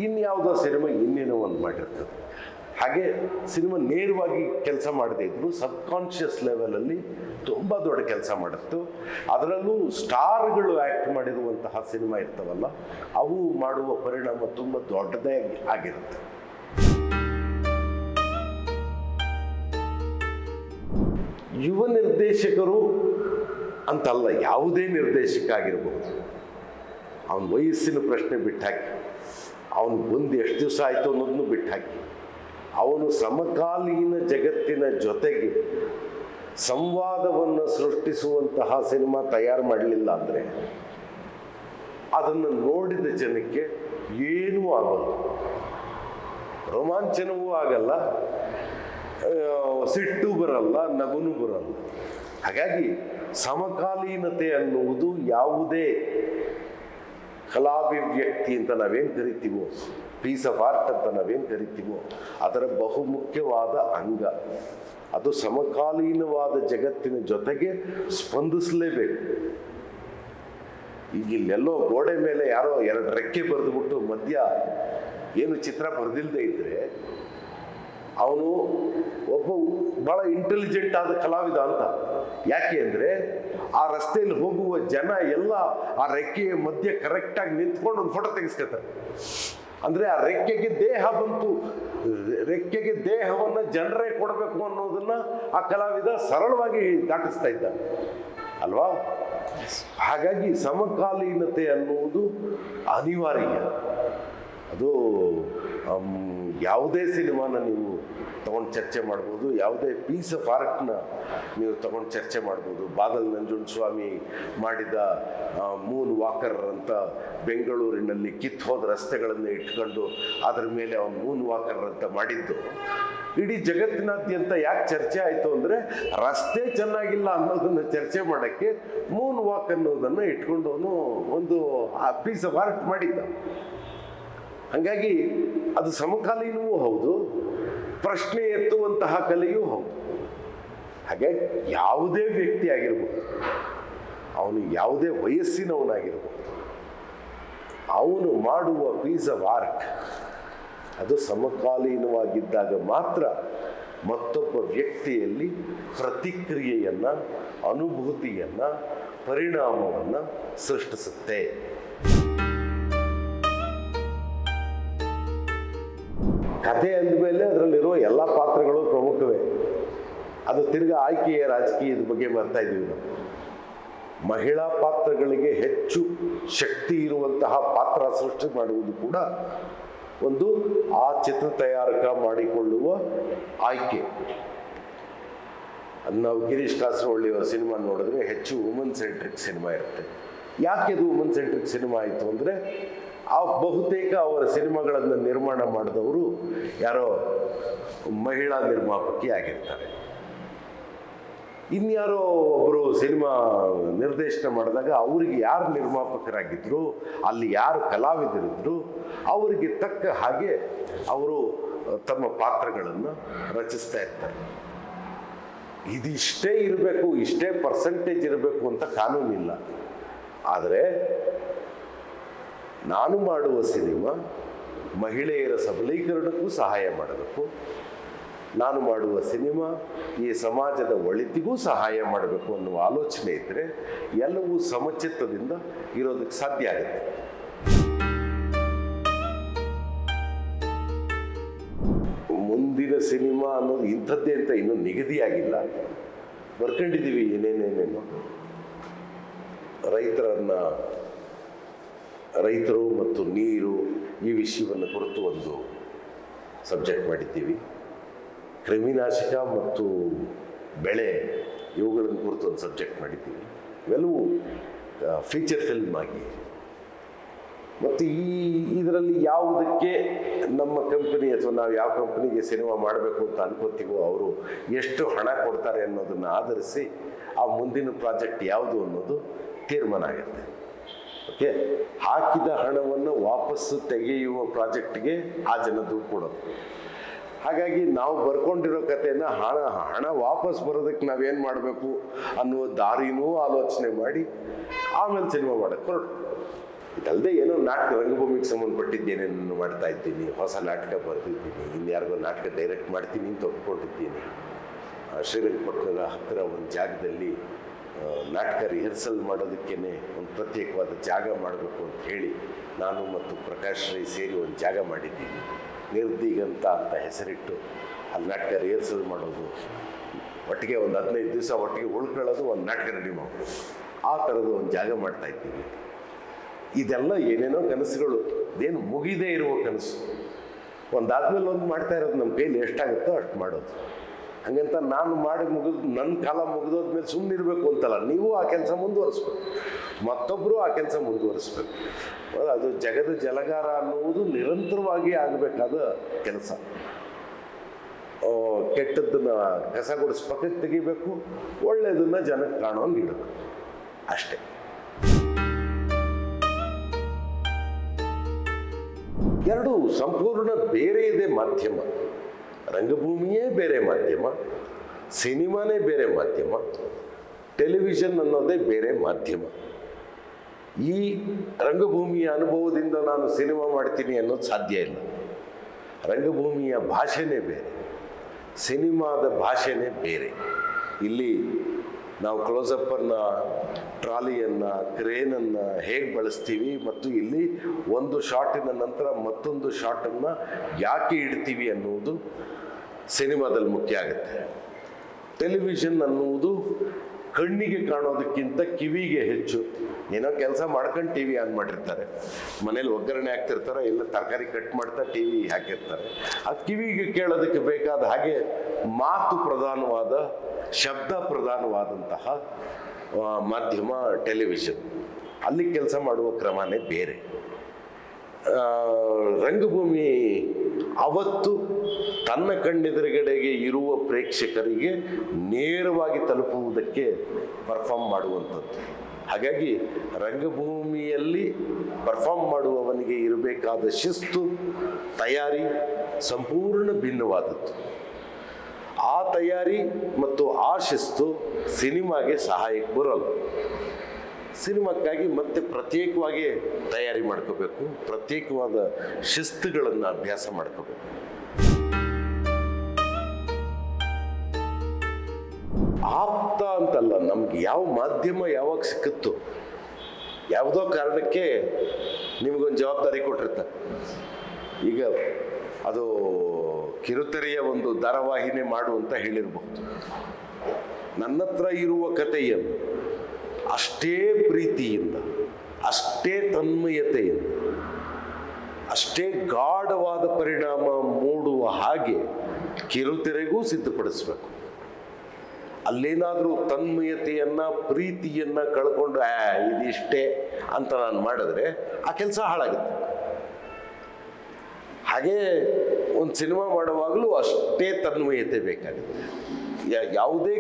ಇನ್ಯಾವುದೋ ಸಿನಿಮಾ ಇನ್ನೇನೋ ಒಂದು ಮಾಡಿರ್ತದೆ. ಹಾಗೆ ಸಿನಿಮಾ ನೇರವಾಗಿ ಕೆಲಸ ಮಾಡದೇ ಇದ್ರು ಸಬ್ಕಾನ್ಷಿಯಸ್ ಲೆವೆಲಲ್ಲಿ ತುಂಬ ದೊಡ್ಡ ಕೆಲಸ ಮಾಡುತ್ತು. ಅದರಲ್ಲೂ ಸ್ಟಾರ್ಗಳು ಆ್ಯಕ್ಟ್ ಮಾಡಿರುವಂತಹ ಸಿನಿಮಾ ಇರ್ತವಲ್ಲ, ಅವು ಮಾಡುವ ಪರಿಣಾಮ ತುಂಬ ದೊಡ್ಡದೇ ಆಗಿರುತ್ತೆ. ಯುವ ನಿರ್ದೇಶಕರು ಅಂತಲ್ಲ, ಯಾವುದೇ ನಿರ್ದೇಶಕ ಆಗಿರ್ಬೋದು, ಅವನ ವಯಸ್ಸಿನ ಪ್ರಶ್ನೆ ಬಿಟ್ಟಾಕಿ, ಅವನು ಬಂದು ಎಷ್ಟು ದಿವಸ ಆಯಿತು ಅನ್ನೋದನ್ನು ಬಿಟ್ಟಾಕಿ, ಅವನು ಸಮಕಾಲೀನ ಜಗತ್ತಿನ ಜೊತೆಗೆ ಸಂವಾದವನ್ನು ಸೃಷ್ಟಿಸುವಂತಹ ಸಿನಿಮಾ ತಯಾರು ಮಾಡಲಿಲ್ಲ ಅಂದರೆ ಅದನ್ನು ನೋಡಿದ ಜನಕ್ಕೆ ಏನೂ ಆಗಲ್ಲ, ರೋಮಾಂಚನವೂ ಆಗಲ್ಲ, ಸಿಟ್ಟು ಬರಲ್ಲ, ನಗುನೂ ಬರಲ್ಲ. ಹಾಗಾಗಿ ಸಮಕಾಲೀನತೆ ಅನ್ನುವುದು ಯಾವುದೇ ಕಲಾಭಿವ್ಯಕ್ತಿ ಅಂತ ನಾವೇನು ಕರಿತೀವೋ, ಪೀಸ್ ಆಫ್ ಆರ್ಟ್ ಅಂತ ನಾವೇನು ಕರಿತೀವೋ, ಅದರ ಬಹುಮುಖ್ಯವಾದ ಅಂಗ. ಅದು ಸಮಕಾಲೀನವಾದ ಜಗತ್ತಿನ ಜೊತೆಗೆ ಸ್ಪಂದಿಸಲೇಬೇಕು. ಈಗ ಇಲ್ಲೆಲ್ಲೋ ಗೋಡೆ ಮೇಲೆ ಯಾರೋ 2 ರೆಕ್ಕೆ ಬರೆದುಬಿಟ್ಟು ಮಧ್ಯ ಏನು ಚಿತ್ರ ಬರೆದಿಲ್ಲದೆ ಇದ್ದರೆ ಅವನು ಒಬ್ಬ ಭಾಳ ಇಂಟೆಲಿಜೆಂಟ್ ಆದ ಕಲಾವಿದ ಅಂತ. ಯಾಕೆ ಅಂದರೆ ಆ ರಸ್ತೆಯಲ್ಲಿ ಹೋಗುವ ಜನ ಎಲ್ಲ ಆ ರೆಕ್ಕೆಯ ಮಧ್ಯೆ ಕರೆಕ್ಟಾಗಿ ನಿಂತ್ಕೊಂಡು ಒಂದು ಫೋಟೋ ತೆಗೆಸ್ಕೊತಾರೆ. ಅಂದರೆ ಆ ರೆಕ್ಕೆಗೆ ದೇಹ ಬಂತು, ರೆಕ್ಕೆಗೆ ದೇಹವನ್ನು ಜನರೇ ಕೊಡಬೇಕು ಅನ್ನೋದನ್ನ ಆ ಕಲಾವಿದ ಸರಳವಾಗಿ ದಾಟಿಸ್ತಾ ಇದ್ದ ಅಲ್ವಾ. ಹಾಗಾಗಿ ಸಮಕಾಲೀನತೆ ಅನ್ನುವುದು ಅನಿವಾರ್ಯ. ಅದು ಯಾವುದೇ ಸಿನಿಮಾನ ನೀವು ತಗೊಂಡು ಚರ್ಚೆ ಮಾಡ್ಬೋದು, ಯಾವುದೇ ಪೀಸ್ ಆಫ್ ಆರ್ಟ್ನ ನೀವು ತಗೊಂಡು ಚರ್ಚೆ ಮಾಡ್ಬೋದು. ಬಾದಲ್ ನಂಜುಂಡಸ್ವಾಮಿ ಮಾಡಿದ ಮೂನ್ ವಾಕರ್ ಅಂತ ಬೆಂಗಳೂರಿನಲ್ಲಿ ಕಿತ್ತು ಹೋದ ರಸ್ತೆಗಳನ್ನು ಇಟ್ಕೊಂಡು ಅದರ ಮೇಲೆ ಅವನು ಮೂನ್ ವಾಕರ್ ಅಂತ ಮಾಡಿದ್ದು ಇಡೀ ಜಗತ್ತಿನಾದ್ಯಂತ ಯಾಕೆ ಚರ್ಚೆ ಆಯಿತು ಅಂದರೆ ರಸ್ತೆ ಚೆನ್ನಾಗಿಲ್ಲ ಅನ್ನೋದನ್ನು ಚರ್ಚೆ ಮಾಡೋಕ್ಕೆ ಮೂನ್ ವಾಕ್ ಅನ್ನೋದನ್ನು ಇಟ್ಕೊಂಡು ಅವನು ಒಂದು ಪೀಸ್ ಆಫ್ ಆರ್ಟ್ ಮಾಡಿದ್ದ. ಹಾಗಾಗಿ ಅದು ಸಮಕಾಲೀನವೂ ಹೌದು, ಪ್ರಶ್ನೆ ಎತ್ತುವಂತಹ ಕಲೆಯೂ ಹೌದು. ಹಾಗೆ ಯಾವುದೇ ವ್ಯಕ್ತಿ ಆಗಿರ್ಬೋದು, ಅವನು ಯಾವುದೇ ವಯಸ್ಸಿನವನಾಗಿರ್ಬೋದು, ಅವನು ಮಾಡುವ ಪೀಸ್ ಆಫ್ ಆರ್ಟ್ ಅದು ಸಮಕಾಲೀನವಾಗಿದ್ದಾಗ ಮಾತ್ರ ಮತ್ತೊಬ್ಬ ವ್ಯಕ್ತಿಯಲ್ಲಿ ಪ್ರತಿಕ್ರಿಯೆಯನ್ನು, ಅನುಭೂತಿಯನ್ನು, ಪರಿಣಾಮವನ್ನು ಸೃಷ್ಟಿಸುತ್ತೆ. ಕಥೆ ಅಂದಮೇಲೆ ಅದರಲ್ಲಿರೋ ಎಲ್ಲ ಪಾತ್ರಗಳು ಪ್ರಮುಖವೇ. ಅದು ತಿರ್ಗಾ ಆಯ್ಕೆಯ ರಾಜಕೀಯದ ಬಗ್ಗೆ ಬರ್ತಾ ಇದ್ದೀವಿ ನಾವು. ಮಹಿಳಾ ಪಾತ್ರಗಳಿಗೆ ಹೆಚ್ಚು ಶಕ್ತಿ ಇರುವಂತಹ ಪಾತ್ರ ಸೃಷ್ಟಿ ಮಾಡುವುದು ಕೂಡ ಒಂದು ಆ ಚಿತ್ರ ತಯಾರಕ ಮಾಡಿಕೊಳ್ಳುವ ಆಯ್ಕೆ. ನಾವು ಗಿರೀಶ್ ಕಾಸರವಳ್ಳಿಯವರ ಸಿನಿಮಾ ನೋಡಿದ್ರೆ ಹೆಚ್ಚು ವುಮನ್ ಸೆಂಟ್ರಿಕ್ ಸಿನಿಮಾ ಇರುತ್ತೆ. ಯಾಕೆ ಅದು ವುಮನ್ ಸೆಂಟ್ರಿಕ್ ಸಿನಿಮಾ ಆಯಿತು ಅಂದರೆ ಆ ಬಹುತೇಕ ಅವರ ಸಿನಿಮಾಗಳನ್ನು ನಿರ್ಮಾಣ ಮಾಡಿದವರು ಯಾರೋ ಮಹಿಳಾ ನಿರ್ಮಾಪಕಿ ಆಗಿರ್ತಾರೆ. ಇನ್ಯಾರೋ ಒಬ್ಬರು ಸಿನಿಮಾ ನಿರ್ದೇಶನ ಮಾಡಿದಾಗ ಅವರಿಗೆ ಯಾರು ನಿರ್ಮಾಪಕರಾಗಿದ್ದರು, ಅಲ್ಲಿ ಯಾರು ಕಲಾವಿದರಿದ್ದರು, ಅವರಿಗೆ ತಕ್ಕ ಹಾಗೆ ಅವರು ತಮ್ಮ ಪಾತ್ರಗಳನ್ನು ರಚಿಸ್ತಾ ಇರ್ತಾರೆ. ಇದಿಷ್ಟೇ ಇರಬೇಕು, ಇಷ್ಟೇ ಪರ್ಸೆಂಟೇಜ್ ಇರಬೇಕು ಅಂತ ಕಾನೂನಿಲ್ಲ. ಆದರೆ ನಾನು ಮಾಡುವ ಸಿನಿಮಾ ಮಹಿಳೆಯರ ಸಬಲೀಕರಣಕ್ಕೂ ಸಹಾಯ ಮಾಡಬೇಕು, ನಾನು ಮಾಡುವ ಸಿನಿಮಾ ಈ ಸಮಾಜದ ಒಳಿತಿಗೂ ಸಹಾಯ ಮಾಡಬೇಕು ಅನ್ನುವ ಆಲೋಚನೆ ಇದ್ದರೆ ಎಲ್ಲವೂ ಸಮಚಿತ್ತದಿಂದ ಇರೋದಕ್ಕೆ ಸಾಧ್ಯ ಆಗುತ್ತೆ. ಮುಂದಿನ ಸಿನಿಮಾ ಅನ್ನೋದು ಇಂಥದ್ದೇ ಅಂತ ಇನ್ನೂ ನಿಗದಿಯಾಗಿಲ್ಲ. ಬರ್ಕೊಂಡಿದ್ದೀವಿ ಏನೇನೇನೇನು. ರೈತರು ಮತ್ತು ನೀರು ಈ ವಿಷಯವನ್ನು ಕುರಿತು ಒಂದು ಸಬ್ಜೆಕ್ಟ್ ಮಾಡಿದ್ದೀವಿ. ಕ್ರಿಮಿನಾಶಕ ಮತ್ತು ಬೆಳೆ ಇವುಗಳನ್ನು ಕುರಿತು ಒಂದು ಸಬ್ಜೆಕ್ಟ್ ಮಾಡಿದ್ದೀವಿ. ಇವೆಲ್ಲವೂ ಫೀಚರ್ ಫಿಲ್ಮ್ ಆಗಿ. ಮತ್ತು ಇದರಲ್ಲಿ ಯಾವುದಕ್ಕೆ ನಮ್ಮ ಕಂಪನಿ ಅಥವಾ ನಾವು ಯಾವ ಕಂಪನಿಗೆ ಸಿನಿಮಾ ಮಾಡಬೇಕು ಅಂತ ಅನ್ಕೋತೀವೋ ಅವರು ಎಷ್ಟು ಹಣ ಕೊಡ್ತಾರೆ ಅನ್ನೋದನ್ನು ಆಧರಿಸಿ ಆ ಮುಂದಿನ ಪ್ರಾಜೆಕ್ಟ್ ಯಾವುದು ಅನ್ನೋದು ತೀರ್ಮಾನ ಆಗುತ್ತೆ. ಓಕೆ, ಹಾಕಿದ ಹಣವನ್ನು ವಾಪಸ್ಸು ತೆಗೆಯುವ ಪ್ರಾಜೆಕ್ಟ್ಗೆ ಆ ಜನ ದುಡ್ಡು ಕೊಡೋದು. ಹಾಗಾಗಿ ನಾವು ಬರ್ಕೊಂಡಿರೋ ಕಥೆನ ಹಣ ವಾಪಸ್ ಬರೋದಕ್ಕೆ ನಾವೇನು ಮಾಡಬೇಕು ಅನ್ನುವ ದಾರಿನೂ ಆಲೋಚನೆ ಮಾಡಿ ಆಮೇಲೆ ಸಿನಿಮಾ ಮಾಡೋಕ್ಕೆ ಹೊರಟು. ಇದಲ್ಲದೆ ಏನೋ ನಾಟಕ ರಂಗಭೂಮಿಗೆ ಸಂಬಂಧಪಟ್ಟಿದ್ದೇನೇನು ಮಾಡ್ತಾ ಇದ್ದೀನಿ, ಹೊಸ ನಾಟಕ ಬರೆದಿದ್ದೀನಿ, ಇನ್ಯಾರಿಗೋ ನಾಟಕ ಡೈರೆಕ್ಟ್ ಮಾಡ್ತೀನಿ ಅಂತ ಒಪ್ಕೊಂಡಿದ್ದೀನಿ. ಶ್ರೀರಂಗಪಟ್ಟಣದ ಹತ್ತಿರ ಒಂದು ಜಾಗದಲ್ಲಿ ನಾಟಕ ರಿಹರ್ಸಲ್ ಮಾಡೋದಕ್ಕೇ ಒಂದು ಪ್ರತ್ಯೇಕವಾದ ಜಾಗ ಮಾಡಬೇಕು ಅಂತ ಹೇಳಿ ನಾನು ಮತ್ತು ಪ್ರಕಾಶ್ ರೈ ಸೇರಿ ಒಂದು ಜಾಗ ಮಾಡಿದ್ದೀನಿ. ನಿರ್ದಿಗಂತ ಅಂತ ಹೆಸರಿಟ್ಟು ಅಲ್ಲಿ ನಾಟಕ ರಿಹರ್ಸಲ್ ಮಾಡೋದು, ಒಟ್ಟಿಗೆ ಒಂದು 15 ದಿವಸ ಒಟ್ಟಿಗೆ ಉಳ್ಕೊಳ್ಳೋದು, ಒಂದು ನಾಟಕ ರೆಡಿ ಮಾಡೋದು, ಆ ಥರದ ಒಂದು ಜಾಗ ಮಾಡ್ತಾ ಇದ್ದೀವಿ. ಇದೆಲ್ಲ ಏನೇನೋ ಕನಸುಗಳು, ಇದೇನು ಮುಗಿದೇ ಇರುವ ಕನಸು. ಒಂದಾದ್ಮೇಲೆ ಒಂದು ಮಾಡ್ತಾ ಇರೋದು ನಮ್ಮ ಕೈಲಿ ಎಷ್ಟಾಗುತ್ತೋ ಅಷ್ಟು ಮಾಡೋದು. ಹಾಗಂತ ನಾನು ಮಾಡಿ ನನ್ನ ಕಾಲ ಮುಗಿದೋದ್ಮೇಲೆ ಸುಮ್ಮನಿರಬೇಕು ಅಂತಲ್ಲ, ನೀವು ಆ ಕೆಲಸ ಮುಂದುವರಿಸ್ಬೇಕು, ಮತ್ತೊಬ್ಬರು ಆ ಕೆಲಸ ಮುಂದುವರಿಸ್ಬೇಕು. ಅದು ಜಗದ ಜಲಗಾರ ಅನ್ನುವುದು ನಿರಂತರವಾಗಿ ಆಗಬೇಕಾದ ಕೆಲಸ. ಕೆಟ್ಟದ್ದನ್ನ ಕಸ ಗುಡಿಸಿ ಪಕ್ಕಕ್ಕೆ ತೆಗಿಬೇಕು, ಒಳ್ಳೆಯದನ್ನ ಜನಕ್ಕೆ ಕಾಣೋಂಗೆ ಇಡಬೇಕು, ಅಷ್ಟೇ. ಎರಡು ಸಂಪೂರ್ಣ ಬೇರೆ ಇದೆ ಮಾಧ್ಯಮ. ರಂಗಭೂಮಿಯೇ ಬೇರೆ ಮಾಧ್ಯಮ, ಸಿನಿಮಾನೇ ಬೇರೆ ಮಾಧ್ಯಮ, ಟೆಲಿವಿಷನ್ ಅನ್ನೋದೇ ಬೇರೆ ಮಾಧ್ಯಮ. ಈ ರಂಗಭೂಮಿಯ ಅನುಭವದಿಂದ ನಾನು ಸಿನಿಮಾ ಮಾಡ್ತೀನಿ ಅನ್ನೋದು ಸಾಧ್ಯ ಇಲ್ಲ. ರಂಗಭೂಮಿಯ ಭಾಷೆನೇ ಬೇರೆ, ಸಿನಿಮಾದ ಭಾಷೆನೇ ಬೇರೆ. ಇಲ್ಲಿ ನಾವು ಕ್ಲೋಸಪ್ಪನ್ನು, ಟ್ರಾಲಿಯನ್ನು, ಕ್ರೇನನ್ನು ಹೇಗೆ ಬಳಸ್ತೀವಿ ಮತ್ತು ಇಲ್ಲಿ ಒಂದು ಶಾಟಿನ ನಂತರ ಮತ್ತೊಂದು ಶಾಟನ್ನು ಯಾಕೆ ಇಡ್ತೀವಿ ಅನ್ನುವುದು ಸಿನಿಮಾದಲ್ಲಿ ಮುಖ್ಯ ಆಗುತ್ತೆ. ಟೆಲಿವಿಷನ್ ಅನ್ನುವುದು ಕಣ್ಣಿಗೆ ಕಾಣೋದಕ್ಕಿಂತ ಕಿವಿಗೆ ಹೆಚ್ಚು. ಏನೋ ಕೆಲಸ ಮಾಡ್ಕೊಂಡು ಟಿ ವಿ ಆನ್ ಮಾಡಿರ್ತಾರೆ, ಮನೇಲಿ ಒಗ್ಗರಣೆ ಹಾಕ್ತಿರ್ತಾರೆ, ಇಲ್ಲ ತರಕಾರಿ ಕಟ್ ಮಾಡ್ತಾ ಟಿ ವಿ ಹಾಕಿರ್ತಾರೆ. ಆ ಕಿವಿಗೆ ಕೇಳೋದಕ್ಕೆ ಬೇಕಾದ ಹಾಗೆ ಮಾತು ಪ್ರಧಾನವಾದ, ಶಬ್ದ ಪ್ರಧಾನವಾದಂತಹ ಮಾಧ್ಯಮ ಟೆಲಿವಿಷನ್. ಅಲ್ಲಿ ಕೆಲಸ ಮಾಡುವ ಕ್ರಮನೇ ಬೇರೆ. ರಂಗಭೂಮಿ ಅವತ್ತು ತನ್ನ ಕಣ್ಣೆದುರುಗಡೆಗೆ ಇರುವ ಪ್ರೇಕ್ಷಕರಿಗೆ ನೇರವಾಗಿ ತಲುಪುವುದಕ್ಕೆ ಪರ್ಫಾರ್ಮ್ ಮಾಡುವಂಥದ್ದು. ಹಾಗಾಗಿ ರಂಗಭೂಮಿಯಲ್ಲಿ ಪರ್ಫಾರ್ಮ್ ಮಾಡುವವನಿಗೆ ಇರಬೇಕಾದ ಶಿಸ್ತು, ತಯಾರಿ ಸಂಪೂರ್ಣ ಭಿನ್ನವಾದದ್ದು. ಆ ತಯಾರಿ ಮತ್ತು ಆ ಶಿಸ್ತು ಸಿನಿಮಾಗೆ ಸಹಾಯಕ್ಕೆ ಬರೋಲ್ಲ. ಸಿನಿಮಾಕ್ಕಾಗಿ ಮತ್ತೆ ಪ್ರತ್ಯೇಕವಾಗಿ ತಯಾರಿ ಮಾಡ್ಕೋಬೇಕು, ಪ್ರತ್ಯೇಕವಾದ ಶಿಸ್ತುಗಳನ್ನು ಅಭ್ಯಾಸ ಮಾಡ್ಕೋಬೇಕು. ಆಪ್ತ ಅಂತಲ್ಲ, ನಮ್ಗೆ ಯಾವ ಮಾಧ್ಯಮ ಯಾವಾಗ ಸಿಕ್ಕುತ್ತೋ, ಯಾವುದೋ ಕಾರಣಕ್ಕೆ ನಿಮಗೊಂದು ಜವಾಬ್ದಾರಿ ಕೊಟ್ಟಿರ್ತಾರೆ. ಈಗ ಅದು ಕಿರುತೆರೆಯ ಒಂದು ಧಾರಾವಾಹಿನೇ ಮಾಡು ಅಂತ ಹೇಳಿರಬಹುದು. ನನ್ನ ಹತ್ರ ಇರುವ ಕಥೆಯನ್ನು ಅಷ್ಟೇ ಪ್ರೀತಿಯಿಂದ, ಅಷ್ಟೇ ತನ್ಮಯತೆಯಿಂದ, ಅಷ್ಟೇ ಗಾಢವಾದ ಪರಿಣಾಮ ಮೂಡುವ ಹಾಗೆ ಕಿರುತೆರೆಗೂ ಸಿದ್ಧಪಡಿಸ್ಬೇಕು. ಅಲ್ಲೇನಾದರೂ ತನ್ಮಯತೆಯನ್ನ, ಪ್ರೀತಿಯನ್ನ ಕಳ್ಕೊಂಡು ಇದಿಷ್ಟೇ ಅಂತ ನಾನು ಮಾಡಿದ್ರೆ ಆ ಕೆಲಸ ಹಾಳಾಗುತ್ತೆ. ಹಾಗೇ ಒಂದು ಸಿನಿಮಾ ಮಾಡುವಾಗಲೂ ಅಷ್ಟೇ ತನ್ಮಯತೆ ಬೇಕಾಗುತ್ತೆ. ಯಾವುದೇ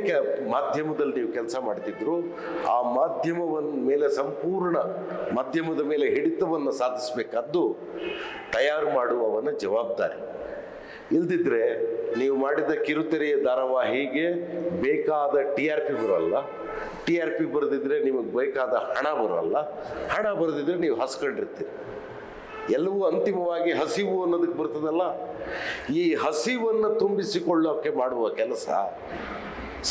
ಮಾಧ್ಯಮದಲ್ಲಿ ನೀವು ಕೆಲಸ ಮಾಡ್ತಿದ್ರು ಆ ಮಾಧ್ಯಮವನ್ನ ಮೇಲೆ ಸಂಪೂರ್ಣ ಮಾಧ್ಯಮದ ಮೇಲೆ ಹಿಡಿತವನ್ನು ಸಾಧಿಸಬೇಕಾದ್ದು ತಯಾರು ಮಾಡುವವನ ಜವಾಬ್ದಾರಿ. ಇಲ್ದಿದ್ರೆ ನೀವು ಮಾಡಿದ ಕಿರುತೆರೆಯ ಧಾರಾವಾಹಿಗೆ ಬೇಕಾದ TRP ಬರೋಲ್ಲ, TRP ಬರೆದಿದ್ರೆ ನಿಮಗೆ ಬೇಕಾದ ಹಣ ಬರೋಲ್ಲ, ಹಣ ಬರೆದಿದ್ರೆ ನೀವು ಹಸ್ಕೊಂಡಿರ್ತೀರಿ. ಎಲ್ಲವೂ ಅಂತಿಮವಾಗಿ ಹಸಿವು ಅನ್ನೋದಕ್ಕೆ ಬರ್ತದಲ್ಲ, ಈ ಹಸಿವನ್ನು ತುಂಬಿಸಿಕೊಳ್ಳೋಕೆ ಮಾಡುವ ಕೆಲಸ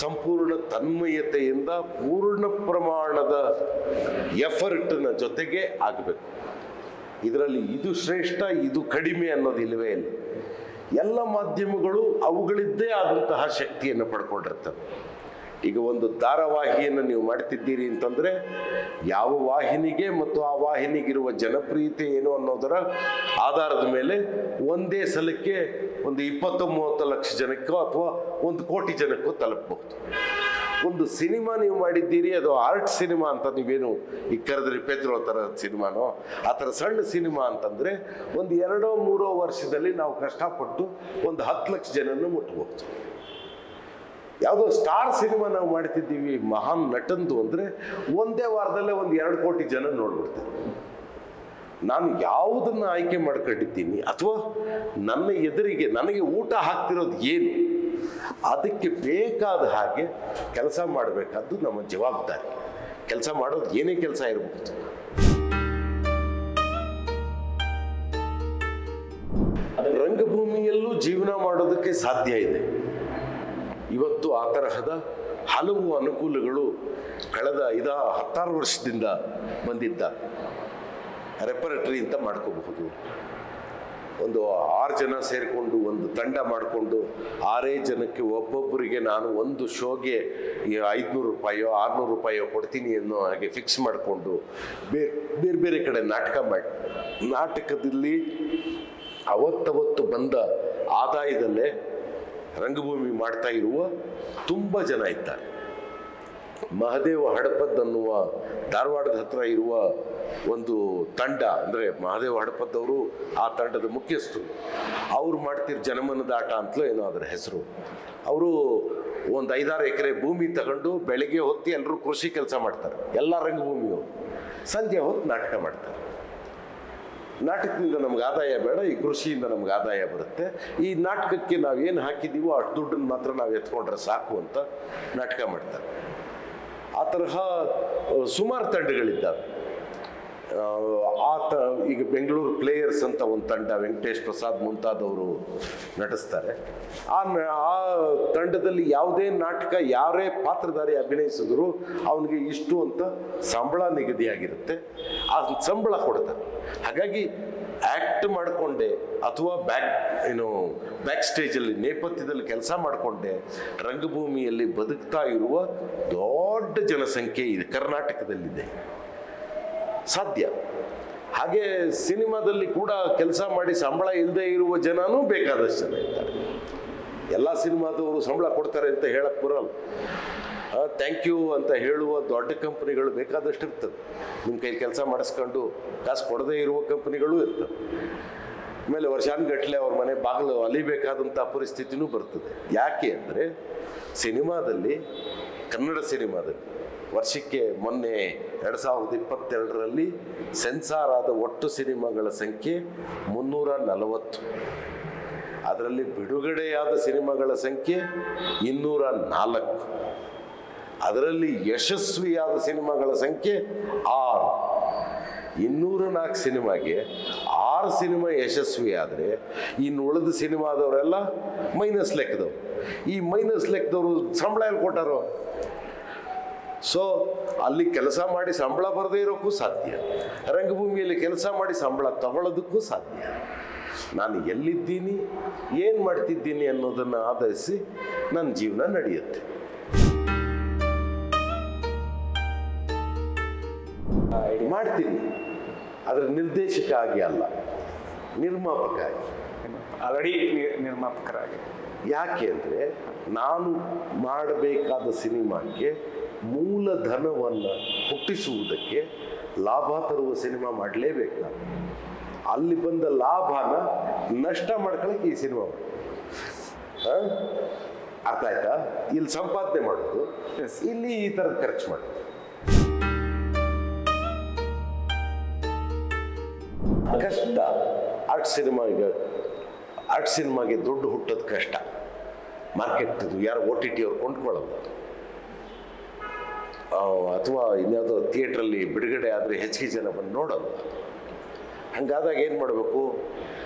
ಸಂಪೂರ್ಣ ತನ್ಮಯತೆಯಿಂದ ಪೂರ್ಣ ಪ್ರಮಾಣದ ಎಫರ್ಟ್ನ ಜೊತೆಗೆ ಆಗಬೇಕು. ಇದರಲ್ಲಿ ಇದು ಶ್ರೇಷ್ಠ ಇದು ಕಡಿಮೆ ಅನ್ನೋದಿಲ್ಲವೇ ಇಲ್ಲ. ಎಲ್ಲ ಮಾಧ್ಯಮಗಳು ಅವುಗಳಿದ್ದೇ ಆದಂತಹ ಶಕ್ತಿಯನ್ನು ಪಡ್ಕೊಂಡಿರ್ತವೆ. ಈಗ ಒಂದು ಧಾರಾವಾಹಿಯನ್ನು ನೀವು ಮಾಡ್ತಿದ್ದೀರಿ ಅಂತಂದರೆ ಯಾವ ವಾಹಿನಿಗೆ ಮತ್ತು ಆ ವಾಹಿನಿಗಿರುವ ಜನಪ್ರಿಯತೆ ಏನು ಅನ್ನೋದರ ಆಧಾರದ ಮೇಲೆ ಒಂದೇ ಸಲಕ್ಕೆ ಒಂದು 20-30 ಲಕ್ಷ ಜನಕ್ಕೋ ಅಥವಾ 1 ಕೋಟಿ ಜನಕ್ಕೋ ತಲುಪಬಹುದು. ಒಂದು ಸಿನಿಮಾ ನೀವು ಮಾಡಿದ್ದೀರಿ, ಅದು ಆರ್ಟ್ ಸಿನಿಮಾ ಅಂತ ನೀವೇನು ಈ ಕರೆದ್ರಿ ಪೆದ್ರೋ ಥರ ಸಿನಿಮಾನೋ ಆ ಥರ ಸಣ್ಣ ಸಿನಿಮಾ ಅಂತಂದರೆ ಒಂದು 2-3 ವರ್ಷದಲ್ಲಿ ನಾವು ಕಷ್ಟಪಟ್ಟು ಒಂದು 10 ಲಕ್ಷ ಜನನ್ನು ಮುಟ್ಬೋದು. ಯಾವುದೋ ಸ್ಟಾರ್ ಸಿನಿಮಾ ನಾವು ಮಾಡ್ತಿದ್ದೀವಿ ಮಹಾನ್ ನಟಂದು ಅಂದರೆ ಒಂದೇ ವಾರದಲ್ಲೇ ಒಂದು 2 ಕೋಟಿ ಜನ ನೋಡ್ಬಿಡ್ತಾರೆ. ನಾನು ಯಾವುದನ್ನು ಆಯ್ಕೆ ಮಾಡ್ಕೊಂಡಿದ್ದೀನಿ ಅಥವಾ ನನ್ನ ಎದುರಿಗೆ ನನಗೆ ಊಟ ಹಾಕ್ತಿರೋದು ಏನು, ಅದಕ್ಕೆ ಬೇಕಾದ ಹಾಗೆ ಕೆಲಸ ಮಾಡಬೇಕಾದ್ದು ನಮ್ಮ ಜವಾಬ್ದಾರಿ. ಕೆಲಸ ಮಾಡೋದು ಏನೇ ಕೆಲಸ ಇರಬಹುದು. ರಂಗಭೂಮಿಯಲ್ಲೂ ಜೀವನ ಮಾಡೋದಕ್ಕೆ ಸಾಧ್ಯ ಇದೆ. ಇವತ್ತು ಆ ತರಹದ ಹಲವು ಅನುಕೂಲಗಳು ಕಳೆದ 16 ವರ್ಷದಿಂದ ಬಂದಿದ್ದ. ರೆಪರೇಟರಿ ಅಂತ ಮಾಡ್ಕೋಬಹುದು. ಒಂದು 6 ಜನ ಸೇರಿಕೊಂಡು ಒಂದು ತಂಡ ಮಾಡಿಕೊಂಡು 6 ಜನಕ್ಕೆ ಒಬ್ಬೊಬ್ಬರಿಗೆ ನಾನು ಒಂದು ಶೋಗೆ 500 ರೂಪಾಯೋ 600 ರೂಪಾಯೋ ಕೊಡ್ತೀನಿ ಅನ್ನೋ ಹಾಗೆ ಫಿಕ್ಸ್ ಮಾಡಿಕೊಂಡು ಬೇರೆ ಬೇರೆ ಕಡೆ ನಾಟಕ ಮಾಡಿ ನಾಟಕದಲ್ಲಿ ಅವತ್ತವತ್ತು ಬಂದ ಆದಾಯದಲ್ಲೇ ರಂಗಭೂಮಿ ಮಾಡ್ತಾ ಇರುವ ತುಂಬ ಜನ ಇದ್ದಾರೆ. ಮಹದೇವ ಹಡಪದ್ ಅನ್ನುವ ಧಾರವಾಡದ ಹತ್ರ ಇರುವ ಒಂದು ತಂಡ, ಅಂದರೆ ಮಹದೇವ ಹಡಪದ್ದವರು ಆ ತಂಡದ ಮುಖ್ಯಸ್ಥರು. ಅವರು ಮಾಡ್ತಿರೋ ಜನಮನದ ಆಟ ಅಂತಲೂ ಏನೋ ಅದರ ಹೆಸರು. ಅವರು ಒಂದು 5-6 ಎಕರೆ ಭೂಮಿ ತಗೊಂಡು ಬೆಳಗ್ಗೆ ಹೊತ್ತು ಎಲ್ಲರೂ ಕೃಷಿ ಕೆಲಸ ಮಾಡ್ತಾರೆ. ಎಲ್ಲ ರಂಗಭೂಮಿಯವರು ಸಂಜೆ ಹೊತ್ತು ನಾಟಕ ಮಾಡ್ತಾರೆ. ನಾಟಕದಿಂದ ನಮ್ಗೆ ಆದಾಯ ಬೇಡ, ಈ ಕೃಷಿಯಿಂದ ನಮ್ಗೆ ಆದಾಯ ಬರುತ್ತೆ. ಈ ನಾಟಕಕ್ಕೆ ನಾವೇನು ಹಾಕಿದ್ದೀವೋ ಅಷ್ಟು ದುಡ್ಡನ್ನು ಮಾತ್ರ ನಾವು ಎತ್ಕೊಂಡ್ರೆ ಸಾಕು ಅಂತ ನಾಟಕ ಮಾಡ್ತಾರೆ. ಆ ತರಹ ಸುಮಾರು ತಂಡಗಳಿದ್ದಾವೆ. ಈಗ ಬೆಂಗಳೂರು ಪ್ಲೇಯರ್ಸ್ ಅಂತ ಒಂದು ತಂಡ, ವೆಂಕಟೇಶ್ ಪ್ರಸಾದ್ ಮುಂತಾದವರು ನಟಿಸ್ತಾರೆ. ಆ ತಂಡದಲ್ಲಿ ಯಾವುದೇ ನಾಟಕ ಯಾರೇ ಪಾತ್ರಧಾರಿ ಅಭಿನಯಿಸಿದ್ರು ಅವನಿಗೆ ಇಷ್ಟು ಅಂತ ಸಂಬಳ ನಿಗದಿಯಾಗಿರುತ್ತೆ. ಆ ಸಂಬಳ ಕೊಡ್ತಾರೆ. ಹಾಗಾಗಿ ಆ್ಯಕ್ಟ್ ಮಾಡಿಕೊಂಡೆ ಅಥವಾ ಬ್ಯಾಕ್ ಸ್ಟೇಜಲ್ಲಿ ನೇಪಥ್ಯದಲ್ಲಿ ಕೆಲಸ ಮಾಡಿಕೊಂಡೆ ರಂಗಭೂಮಿಯಲ್ಲಿ ಬದುಕ್ತಾ ಇರುವ ದೊಡ್ಡ ಜನಸಂಖ್ಯೆ ಇದೆ, ಕರ್ನಾಟಕದಲ್ಲಿದೆ. ಸಾಧ್ಯ. ಹಾಗೆ ಸಿನಿಮಾದಲ್ಲಿ ಕೂಡ ಕೆಲಸ ಮಾಡಿ ಸಂಬಳ ಇಲ್ಲದೆ ಇರುವ ಜನನೂ ಬೇಕಾದಷ್ಟು ಜನ ಇದ್ದಾರೆ. ಎಲ್ಲ ಸಿನಿಮಾದವರು ಸಂಬಳ ಕೊಡ್ತಾರೆ ಅಂತ ಹೇಳಕ್ಕೆ ಬರಲ್ಲ. ಥ್ಯಾಂಕ್ ಯು ಅಂತ ಹೇಳುವ ದೊಡ್ಡ ಕಂಪ್ನಿಗಳು ಬೇಕಾದಷ್ಟು ಇರ್ತವೆ. ನಿಮ್ಮ ಕೈ ಕೆಲಸ ಮಾಡಿಸ್ಕೊಂಡು ಕಾಸು ಕೊಡದೇ ಇರುವ ಕಂಪ್ನಿಗಳು ಇರ್ತವೆ. ಆಮೇಲೆ ವರ್ಷಾನುಗಟ್ಟಲೆ ಅವ್ರ ಮನೆ ಬಾಗಿಲು ಅಲಿಬೇಕಾದಂಥ ಪರಿಸ್ಥಿತಿನೂ ಬರ್ತದೆ. ಯಾಕೆ ಅಂದರೆ ಸಿನಿಮಾದಲ್ಲಿ, ಕನ್ನಡ ಸಿನಿಮಾದಲ್ಲಿ ವರ್ಷಕ್ಕೆ ಮೊನ್ನೆ 2022ರಲ್ಲಿ ಸೆನ್ಸಾರ್ ಆದ ಒಟ್ಟು ಸಿನಿಮಾಗಳ ಸಂಖ್ಯೆ 340. ಅದರಲ್ಲಿ ಬಿಡುಗಡೆಯಾದ ಸಿನಿಮಾಗಳ ಸಂಖ್ಯೆ 204. ಅದರಲ್ಲಿ ಯಶಸ್ವಿಯಾದ ಸಿನಿಮಾಗಳ ಸಂಖ್ಯೆ 6. 204 ಸಿನಿಮಾಗೆ 6 ಸಿನಿಮಾ ಯಶಸ್ವಿ ಆದರೆ ಇನ್ನು ಉಳಿದ ಸಿನಿಮಾದವರೆಲ್ಲ ಮೈನಸ್ ಲೆಕ್ಕದವ್ರು. ಈ ಮೈನಸ್ ಲೆಕ್ಕದವರು ಸಂಬಳ ಎಲ್ಲಿ ಕೊಟ್ಟಾರೋ? ಸೊ ಅಲ್ಲಿ ಕೆಲಸ ಮಾಡಿ ಸಂಬಳ ಬರದೇ ಇರೋಕ್ಕೂ ಸಾಧ್ಯ, ರಂಗಭೂಮಿಯಲ್ಲಿ ಕೆಲಸ ಮಾಡಿ ಸಂಬಳ ತಗೊಳ್ಳೋದಕ್ಕೂ ಸಾಧ್ಯ. ನಾನು ಎಲ್ಲಿದ್ದೀನಿ, ಏನು ಮಾಡ್ತಿದ್ದೀನಿ ಅನ್ನೋದನ್ನು ಆಧರಿಸಿ ನನ್ನ ಜೀವನ ನಡೆಯುತ್ತೆ. ಮಾಡ್ತೀನಿ, ಆದರೆ ನಿರ್ದೇಶಕ ಆಗಿ ಅಲ್ಲ, ನಿರ್ಮಾಪಕ ಆಗಿ. ಆಲ್ರೆಡಿ ನಿರ್ಮಾಪಕರಾಗಿ. ಯಾಕೆ ಅಂದರೆ ನಾನು ಮಾಡಬೇಕಾದ ಸಿನಿಮಾಕ್ಕೆ ಮೂಲಧನವನ್ನು ಹುಟ್ಟಿಸುವುದಕ್ಕೆ ಲಾಭ ತರುವ ಸಿನಿಮಾ ಮಾಡಲೇಬೇಕು. ನಾನು ಅಲ್ಲಿ ಬಂದ ಲಾಭನ ನಷ್ಟ ಮಾಡ್ಕೊಳ್ಳೋಕೆ ಈ ಸಿನಿಮಾ ಮಾಡಿ, ಅರ್ಥ ಆಯ್ತಾ? ಇಲ್ಲಿ ಸಂಪಾದನೆ ಮಾಡೋದು, ಇಲ್ಲಿ ಈ ಥರದ ಖರ್ಚು ಮಾಡೋದು. ಕಷ್ಟ. ಆರ್ಟ್ ಸಿನಿಮಾಗೆ ದುಡ್ಡು ಹುಟ್ಟೋದು ಕಷ್ಟ. ಮಾರ್ಕೆಟ್ ಯಾರು OTT ಅವ್ರು ಕೊಂಡ್ಕೊಳ್ಳೋದು, ಅಥವಾ ಇನ್ಯಾವುದೋ ಥಿಯೇಟ್ರಲ್ಲಿ ಬಿಡುಗಡೆ ಆದರೆ ಹೆಚ್ಚಿಗೆ ಜನ ಬಂದು ನೋಡೋದು. ಹಂಗಾದಾಗ ಏನು ಮಾಡಬೇಕು,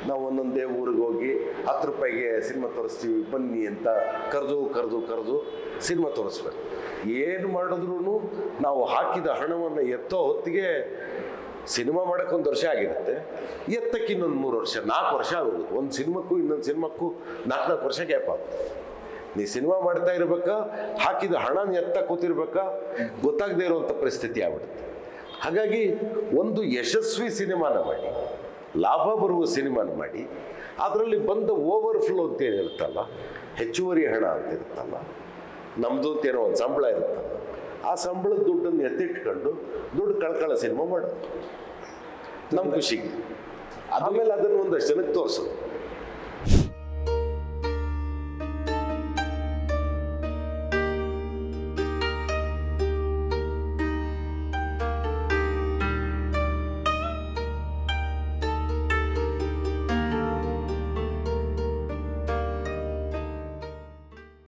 ನಾವು ಒಂದೊಂದೇ ಊರಿಗೆ ಹೋಗಿ 10 ರೂಪಾಯಿಗೆ ಸಿನಿಮಾ ತೋರಿಸ್ತೀವಿ ಬನ್ನಿ ಅಂತ ಕರೆದು ಸಿನಿಮಾ ತೋರಿಸ್ಬೇಕು. ಏನು ಮಾಡಿದ್ರೂ ನಾವು ಹಾಕಿದ ಹಣವನ್ನು ಎತ್ತೋ ಹೊತ್ತಿಗೆ ಸಿನಿಮಾ ಮಾಡೋಕ್ಕೆ 1 ವರ್ಷ ಆಗಿರುತ್ತೆ, ಎತ್ತಕ್ಕೆ ಇನ್ನೊಂದು 3 ವರ್ಷ 4 ವರ್ಷ ಆಗೋಗುತ್ತೆ. ಒಂದು ಸಿನಿಮಾಕ್ಕೂ ಇನ್ನೊಂದು ಸಿನಿಮಾಕ್ಕೂ 4 ವರ್ಷ ಗ್ಯಾಪ್ ಆಗುತ್ತೆ. ನೀ ಸಿನಿಮಾ ಮಾಡ್ತಾ ಇರ್ಬೇಕಾ, ಹಾಕಿದ ಹಣನ ಎತ್ತ ಕೂತಿರ್ಬೇಕಾ ಗೊತ್ತಾಗದೇ ಇರುವಂಥ ಪರಿಸ್ಥಿತಿ ಆಗ್ಬಿಡುತ್ತೆ. ಹಾಗಾಗಿ ಒಂದು ಯಶಸ್ವಿ ಸಿನಿಮಾನ ಮಾಡಿ, ಲಾಭ ಬರುವ ಸಿನಿಮಾನ ಮಾಡಿ, ಅದರಲ್ಲಿ ಬಂದ ಓವರ್ಫ್ಲೋ ಅಂತ ಏನಿರುತ್ತಲ್ಲ, ಹೆಚ್ಚುವರಿ ಹಣ ಅಂತ ಇರುತ್ತಲ್ಲ, ನಮ್ಮದು ಅಂತೇನೋ ಒಂದು ಸಂಬಳ ಇರುತ್ತಲ್ಲ, ಆ ಸಂಬಳದ ದುಡ್ಡನ್ನು ಎತ್ತಿಟ್ಕೊಂಡು ದುಡ್ಡು ಕಳ್ಕೊಳ್ಳೋ ಸಿನಿಮಾ ಮಾಡೋದು ನಮ್ಮ ಖುಷಿಗೆ. ಆಮೇಲೆ ಅದನ್ನು ಒಂದಷ್ಟು ಜನಕ್ಕೆ ತೋರಿಸೋದು.